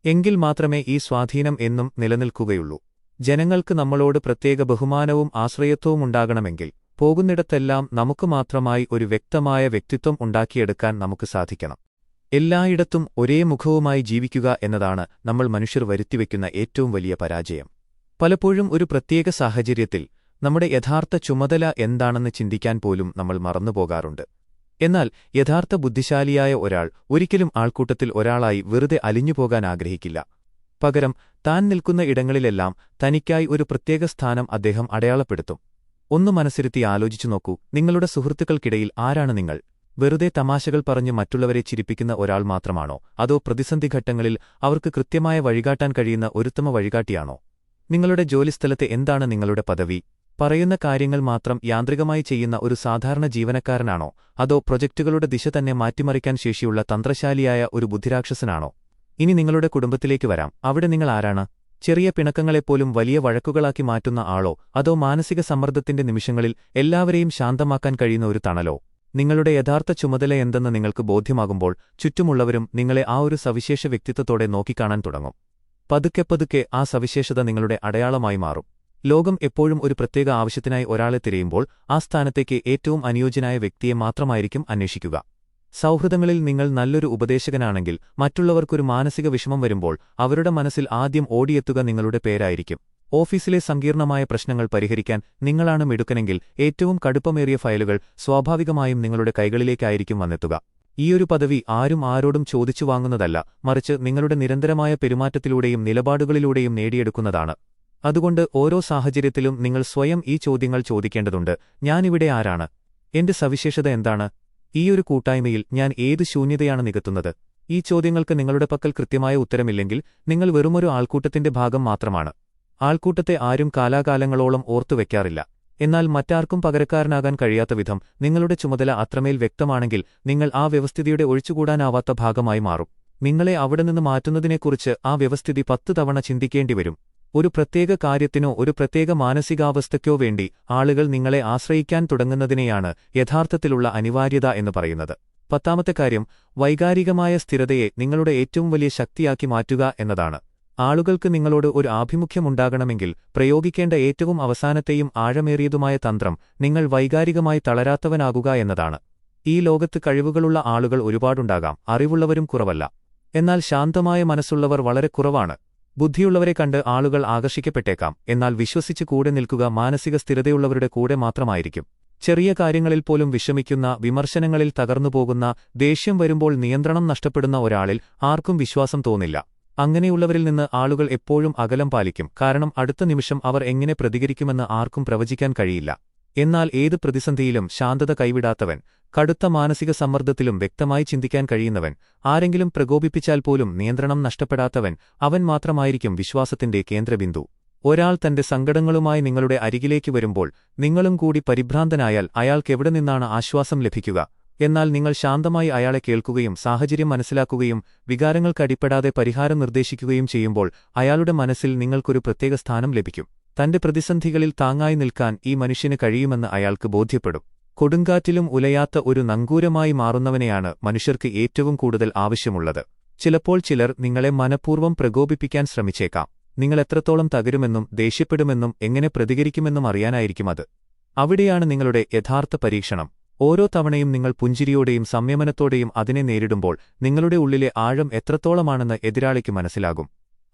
എങ്കിൽ മാത്രമേ ഈ സ്വാധീനം എന്നും നിലനിൽക്കുകയുള്ളൂ. ജനങ്ങൾക്ക് നമ്മളോട് പ്രത്യേക ബഹുമാനവും ആശ്രയത്വവും ഉണ്ടാകണമെങ്കിൽ പോകുന്നിടത്തെല്ലാം നമുക്ക് മാത്രമായി ഒരു വ്യക്തമായ വ്യക്തിത്വം ഉണ്ടാക്കിയെടുക്കാൻ നമുക്ക് സാധിക്കണം. എല്ലായിടത്തും ഒരേ മുഖവുമായി ജീവിക്കുക എന്നതാണ് നമ്മൾ മനുഷ്യർ വരുത്തിവെക്കുന്ന ഏറ്റവും വലിയ പരാജയം. പലപ്പോഴും ഒരു പ്രത്യേക സാഹചര്യത്തിൽ നമ്മുടെ യഥാർത്ഥ ചുമതല എന്താണെന്ന് ചിന്തിക്കാൻ പോലും നമ്മൾ മറന്നുപോകാറുണ്ട്. എന്നാൽ യഥാർത്ഥ ബുദ്ധിശാലിയായ ഒരാൾ ഒരിക്കലും ആൾക്കൂട്ടത്തിൽ ഒരാളായി വെറുതെ അലിഞ്ഞുപോകാൻ ആഗ്രഹിക്കില്ല. പകരം താൻ നിൽക്കുന്ന ഇടങ്ങളിലെല്ലാം തനിക്കായി ഒരു പ്രത്യേക സ്ഥാനം അദ്ദേഹം അടയാളപ്പെടുത്തും. ഒന്ന് മനസ്സിരുത്തി ആലോചിച്ചു നോക്കൂ, നിങ്ങളുടെ സുഹൃത്തുക്കൾക്കിടയിൽ ആരാണ് നിങ്ങൾ? വെറുതെ തമാശകൾ പറഞ്ഞ് മറ്റുള്ളവരെ ചിരിപ്പിക്കുന്ന ഒരാൾ മാത്രമാണോ, അതോ പ്രതിസന്ധിഘട്ടങ്ങളിൽ അവർക്ക് കൃത്യമായ വഴികാട്ടാൻ കഴിയുന്ന ഒരുത്തമ വഴികാട്ടിയാണോ? നിങ്ങളുടെ ജോലിസ്ഥലത്ത് എന്താണ് നിങ്ങളുടെ പദവി? പറയുന്ന കാര്യങ്ങൾ മാത്രം യാന്ത്രികമായി ചെയ്യുന്ന ഒരു സാധാരണ ജീവനക്കാരനാണോ, അതോ പ്രൊജക്റ്റുകളുടെ ദിശ തന്നെ മാറ്റിമറിക്കാൻ ശേഷിയുള്ള തന്ത്രശാലിയായ ഒരു ബുദ്ധിരാക്ഷസനാണോ? ഇനി നിങ്ങളുടെ കുടുംബത്തിലേക്ക് വരാം. അവിടെ നിങ്ങൾ ആരാണ്? ചെറിയ പിണക്കങ്ങളെപ്പോലും വലിയ വഴക്കുകളാക്കി മാറ്റുന്ന ആളോ, അതോ മാനസിക സമ്മർദ്ദത്തിന്റെ നിമിഷങ്ങളിൽ എല്ലാവരെയും ശാന്തമാക്കാൻ കഴിയുന്ന ഒരു തണലോ? നിങ്ങളുടെ യഥാർത്ഥ ചുമതല എന്തെന്ന് നിങ്ങൾക്ക് ബോധ്യമാകുമ്പോൾ ചുറ്റുമുള്ളവരും നിങ്ങളെ ആ ഒരു സവിശേഷ വ്യക്തിത്വത്തോടെ നോക്കിക്കാണാൻ തുടങ്ങും. പതുക്കെ ആ സവിശേഷത നിങ്ങളുടെ അടയാളമായി മാറും. ലോകം എപ്പോഴും ഒരു പ്രത്യേക ആവശ്യത്തിനായി ഒരാളെ തിരയുമ്പോൾ ആ സ്ഥാനത്തേക്ക് ഏറ്റവും അനുയോജ്യനായ വ്യക്തിയെ മാത്രമായിരിക്കും അന്വേഷിക്കുക. സൗഹൃദങ്ങളിൽ നിങ്ങൾ നല്ലൊരു ഉപദേശകനാണെങ്കിൽ മറ്റുള്ളവർക്കൊരു മാനസിക വിഷമം വരുമ്പോൾ അവരുടെ മനസ്സിൽ ആദ്യം ഓടിയെത്തുക നിങ്ങളുടെ പേരായിരിക്കും. ഓഫീസിലെ സങ്കീർണമായ പ്രശ്നങ്ങൾ പരിഹരിക്കാൻ നിങ്ങളാണ് മിടുക്കനെങ്കിൽ ഏറ്റവും കടുപ്പമേറിയ ഫയലുകൾ സ്വാഭാവികമായും നിങ്ങളുടെ കൈകളിലേക്കായിരിക്കും വന്നെത്തുക. ഈയൊരു പദവി ആരും ആരോടും ചോദിച്ചു വാങ്ങുന്നതല്ല, മറിച്ച് നിങ്ങളുടെ നിരന്തരമായ പെരുമാറ്റത്തിലൂടെയും നിലപാടുകളിലൂടെയും നേടിയെടുക്കുന്നതാണ്. അതുകൊണ്ട് ഓരോ സാഹചര്യത്തിലും നിങ്ങൾ സ്വയം ഈ ചോദ്യങ്ങൾ ചോദിക്കേണ്ടതുണ്ട്. ഞാനിവിടെ ആരാണ്? എന്റെ സവിശേഷത എന്താണ്? ഈയൊരു കൂട്ടായ്മയിൽ ഞാൻ ഏത് ശൂന്യതയാണ് നികത്തുന്നത്? ഈ ചോദ്യങ്ങൾക്ക് നിങ്ങളുടെ പക്കൽ കൃത്യമായ ഉത്തരമില്ലെങ്കിൽ നിങ്ങൾ വെറുമൊരു ആൾക്കൂട്ടത്തിന്റെ ഭാഗം മാത്രമാണ്. ആൾക്കൂട്ടത്തെ ആരും കാലാകാലങ്ങളോളം ഓർത്തുവെക്കാറില്ല. എന്നാൽ മറ്റാർക്കും പകരക്കാരനാകാൻ കഴിയാത്ത വിധം നിങ്ങളുടെ ചുമതല അത്രമേൽ വ്യക്തമാണെങ്കിൽ നിങ്ങൾ ആ വ്യവസ്ഥിതിയുടെ ഒഴിച്ചുകൂടാനാവാത്ത ഭാഗമായി മാറും. നിങ്ങളെ അവിടെ നിന്ന് മാറ്റുന്നതിനെക്കുറിച്ച് ആ വ്യവസ്ഥിതി 10 തവണ ചിന്തിക്കേണ്ടിവരും. ഒരു പ്രത്യേക കാര്യത്തിനോ ഒരു പ്രത്യേക മാനസികാവസ്ഥയ്ക്കോ വേണ്ടി ആളുകൾ നിങ്ങളെ ആശ്രയിക്കാൻ തുടങ്ങുന്നതിനെയാണ് യഥാർത്ഥത്തിലുള്ള അനിവാര്യത എന്ന് പറയുന്നത്. 10ാമത്തെ കാര്യം, വൈകാരികമായ സ്ഥിരതയെ നിങ്ങളുടെ ഏറ്റവും വലിയ ശക്തിയാക്കി മാറ്റുക എന്നതാണ്. ആളുകൾക്ക് നിങ്ങളോട് ഒരു ആഭിമുഖ്യമുണ്ടാകണമെങ്കിൽ പ്രയോഗിക്കേണ്ട ഏറ്റവും അവസാനത്തെയും ആഴമേറിയതുമായ തന്ത്രം നിങ്ങൾ വൈകാരികമായി തളരാത്തവനാകുക എന്നതാണ്. ഈ ലോകത്ത് കഴിവുകളുള്ള ആളുകൾ ഒരുപാടുണ്ടാകാം, അറിവുള്ളവരും കുറവല്ല. എന്നാൽ ശാന്തമായ മനസ്സുള്ളവർ വളരെ കുറവാണ്. ബുദ്ധിയുള്ളവരെ കണ്ട് ആളുകൾ ആകർഷിക്കപ്പെട്ടേക്കാം, എന്നാൽ വിശ്വസിച്ച് കൂടെ നിൽക്കുക മാനസിക സ്ഥിരതയുള്ളവരുടെ കൂടെ മാത്രമായിരിക്കും. ചെറിയ കാര്യങ്ങളിൽ പോലും വിഷമിക്കുന്ന, വിമർശനങ്ങളിൽ തകർന്നുപോകുന്ന, ദേഷ്യം വരുമ്പോൾ നിയന്ത്രണം നഷ്ടപ്പെടുന്ന ഒരാളിൽ ആർക്കും വിശ്വാസം തോന്നില്ല. അങ്ങനെയുള്ളവരിൽ നിന്ന് ആളുകൾ എപ്പോഴും അകലം പാലിക്കും, കാരണം അടുത്ത നിമിഷം അവർ എങ്ങനെ പ്രതികരിക്കുമെന്ന് ആർക്കും പ്രവചിക്കാൻ കഴിയില്ല. എന്നാൽ ഏത് പ്രതിസന്ധിയിലും ശാന്തത കൈവിടാത്തവൻ, കടുത്ത മാനസിക സമ്മർദ്ദത്തിലും വ്യക്തമായി ചിന്തിക്കാൻ കഴിയുന്നവൻ, ആരെങ്കിലും പ്രകോപിപ്പിച്ചാൽ പോലും നിയന്ത്രണം നഷ്ടപ്പെടാത്തവൻ, അവൻ മാത്രമായിരിക്കും വിശ്വാസത്തിന്റെ കേന്ദ്രബിന്ദു. ഒരാൾ തന്റെ സങ്കടങ്ങളുമായി നിങ്ങളുടെ അരികിലേക്ക് വരുമ്പോൾ നിങ്ങളും കൂടി പരിഭ്രാന്തനായാൽ അയാൾക്കെവിടെ നിന്നാണ് ആശ്വാസം ലഭിക്കുക? എന്നാൽ നിങ്ങൾ ശാന്തമായി അയാളെ കേൾക്കുകയും സാഹചര്യം മനസ്സിലാക്കുകയും വികാരങ്ങൾക്കടിപ്പെടാതെ പരിഹാരം നിർദ്ദേശിക്കുകയും ചെയ്യുമ്പോൾ അയാളുടെ മനസ്സിൽ നിങ്ങൾക്കൊരു പ്രത്യേക സ്ഥാനം ലഭിക്കും. തന്റെ പ്രതിസന്ധികളിൽ താങ്ങായി നിൽക്കാൻ ഈ മനുഷ്യന് കഴിയുമെന്ന് അയാൾക്ക് ബോധ്യപ്പെടും. കൊടുങ്കാറ്റിലും ഉലയാത്ത ഒരു നങ്കൂരമായി മാറുന്നവനെയാണ് മനുഷ്യർക്ക് ഏറ്റവും കൂടുതൽ ആവശ്യമുള്ളത്. ചിലപ്പോൾ ചിലർ നിങ്ങളെ മനഃപൂർവ്വം പ്രകോപിപ്പിക്കാൻ ശ്രമിച്ചേക്കാം. നിങ്ങൾ എത്രത്തോളം തകരുമെന്നും ദേഷ്യപ്പെടുമെന്നും എങ്ങനെ പ്രതികരിക്കുമെന്നും അറിയാനായിരിക്കും അത്. അവിടെയാണ് നിങ്ങളുടെ യഥാർത്ഥ പരീക്ഷണം. ഓരോ തവണയും നിങ്ങൾ പുഞ്ചിരിയോടെയും സംയമനത്തോടെയും അതിനെ നേരിടുമ്പോൾ നിങ്ങളുടെ ഉള്ളിലെ ആഴം എത്രത്തോളമാണെന്ന് എതിരാളിക്ക് മനസ്സിലാകും.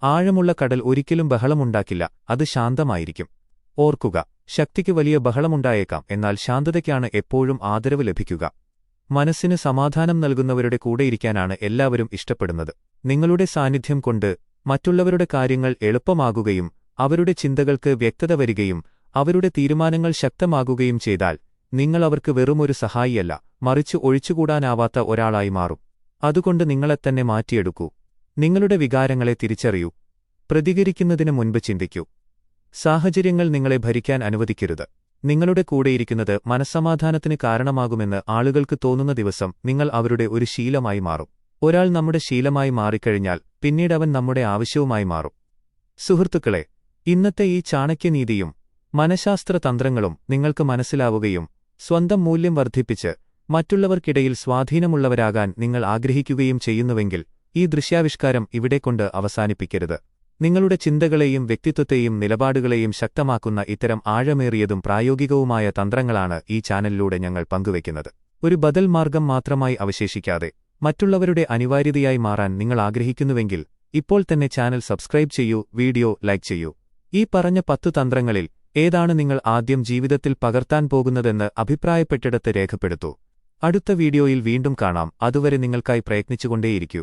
ആഴമുള്ള കടൽ ഒരിക്കലും ബഹളമുണ്ടാക്കില്ല, അത് ശാന്തമായിരിക്കും. ഓർക്കുക, ശക്തിക്ക് വലിയ ബഹളമുണ്ടായേക്കാം, എന്നാൽ ശാന്തതയ്ക്കാണ് എപ്പോഴും ആദരവ് ലഭിക്കുക. മനസ്സിന് സമാധാനം നൽകുന്നവരുടെ കൂടെയിരിക്കാനാണ് എല്ലാവരും ഇഷ്ടപ്പെടുന്നത്. നിങ്ങളുടെ സാന്നിധ്യം കൊണ്ട് മറ്റുള്ളവരുടെ കാര്യങ്ങൾ എളുപ്പമാകുകയും അവരുടെ ചിന്തകൾക്ക് വ്യക്തത വരികയും അവരുടെ തീരുമാനങ്ങൾ ശക്തമാകുകയും ചെയ്താൽ നിങ്ങൾ അവർക്ക് വെറുമൊരു സഹായിയല്ല, മറിച്ച് ഒഴിച്ചുകൂടാനാവാത്ത ഒരാളായി മാറും. അതുകൊണ്ട് നിങ്ങളെത്തന്നെ മാറ്റിയെടുക്കൂ. നിങ്ങളുടെ വികാരങ്ങളെ തിരിച്ചറിയൂ. പ്രതികരിക്കുന്നതിന് മുൻപ് ചിന്തിക്കൂ. സാഹചര്യങ്ങൾ നിങ്ങളെ ഭരിക്കാൻ അനുവദിക്കരുത്. നിങ്ങളുടെ കൂടെയിരിക്കുന്നത് മനസ്സമാധാനത്തിന് കാരണമാകുമെന്ന് ആളുകൾക്ക് തോന്നുന്ന ദിവസം നിങ്ങൾ അവരുടെ ഒരു ശീലമായി മാറും. ഒരാൾ നമ്മുടെ ശീലമായി മാറിക്കഴിഞ്ഞാൽ പിന്നീടവൻ നമ്മുടെ ആവശ്യവുമായി മാറും. സുഹൃത്തുക്കളെ, ഇന്നത്തെ ഈ ചാണക്യനീതിയും മനഃശാസ്ത്ര തന്ത്രങ്ങളും നിങ്ങൾക്ക് മനസ്സിലാവുകയും സ്വന്തം മൂല്യം വർദ്ധിപ്പിച്ച് മറ്റുള്ളവർക്കിടയിൽ സ്വാധീനമുള്ളവരാകാൻ നിങ്ങൾ ആഗ്രഹിക്കുകയും ചെയ്യുന്നുവെങ്കിൽ ഈ ദൃശ്യാവിഷ്കാരം ഇവിടെക്കൊണ്ട് അവസാനിപ്പിക്കരുത്. നിങ്ങളുടെ ചിന്തകളെയും വ്യക്തിത്വത്തെയും നിലപാടുകളെയും ശക്തമാക്കുന്ന ഇത്തരം ആഴമേറിയതും പ്രായോഗികവുമായ തന്ത്രങ്ങളാണ് ഈ ചാനലിലൂടെ ഞങ്ങൾ പങ്കുവയ്ക്കുന്നത്. ഒരു ബദൽ മാർഗം മാത്രമായി അവശേഷിക്കാതെ മറ്റുള്ളവരുടെ അനിവാര്യതയായി മാറാൻ നിങ്ങൾ ആഗ്രഹിക്കുന്നുവെങ്കിൽ ഇപ്പോൾ തന്നെ ചാനൽ സബ്സ്ക്രൈബ് ചെയ്യൂ, വീഡിയോ ലൈക്ക് ചെയ്യൂ. ഈ പറഞ്ഞ 10 തന്ത്രങ്ങളിൽ ഏതാണ് നിങ്ങൾ ആദ്യം ജീവിതത്തിൽ പകർത്താൻ പോകുന്നതെന്ന് അഭിപ്രായപ്പെട്ടിടത്ത് രേഖപ്പെടുത്തൂ. അടുത്ത വീഡിയോയിൽ വീണ്ടും കാണാം. അതുവരെ നിങ്ങൾക്കായി പ്രയത്നിച്ചുകൊണ്ടേയിരിക്കൂ.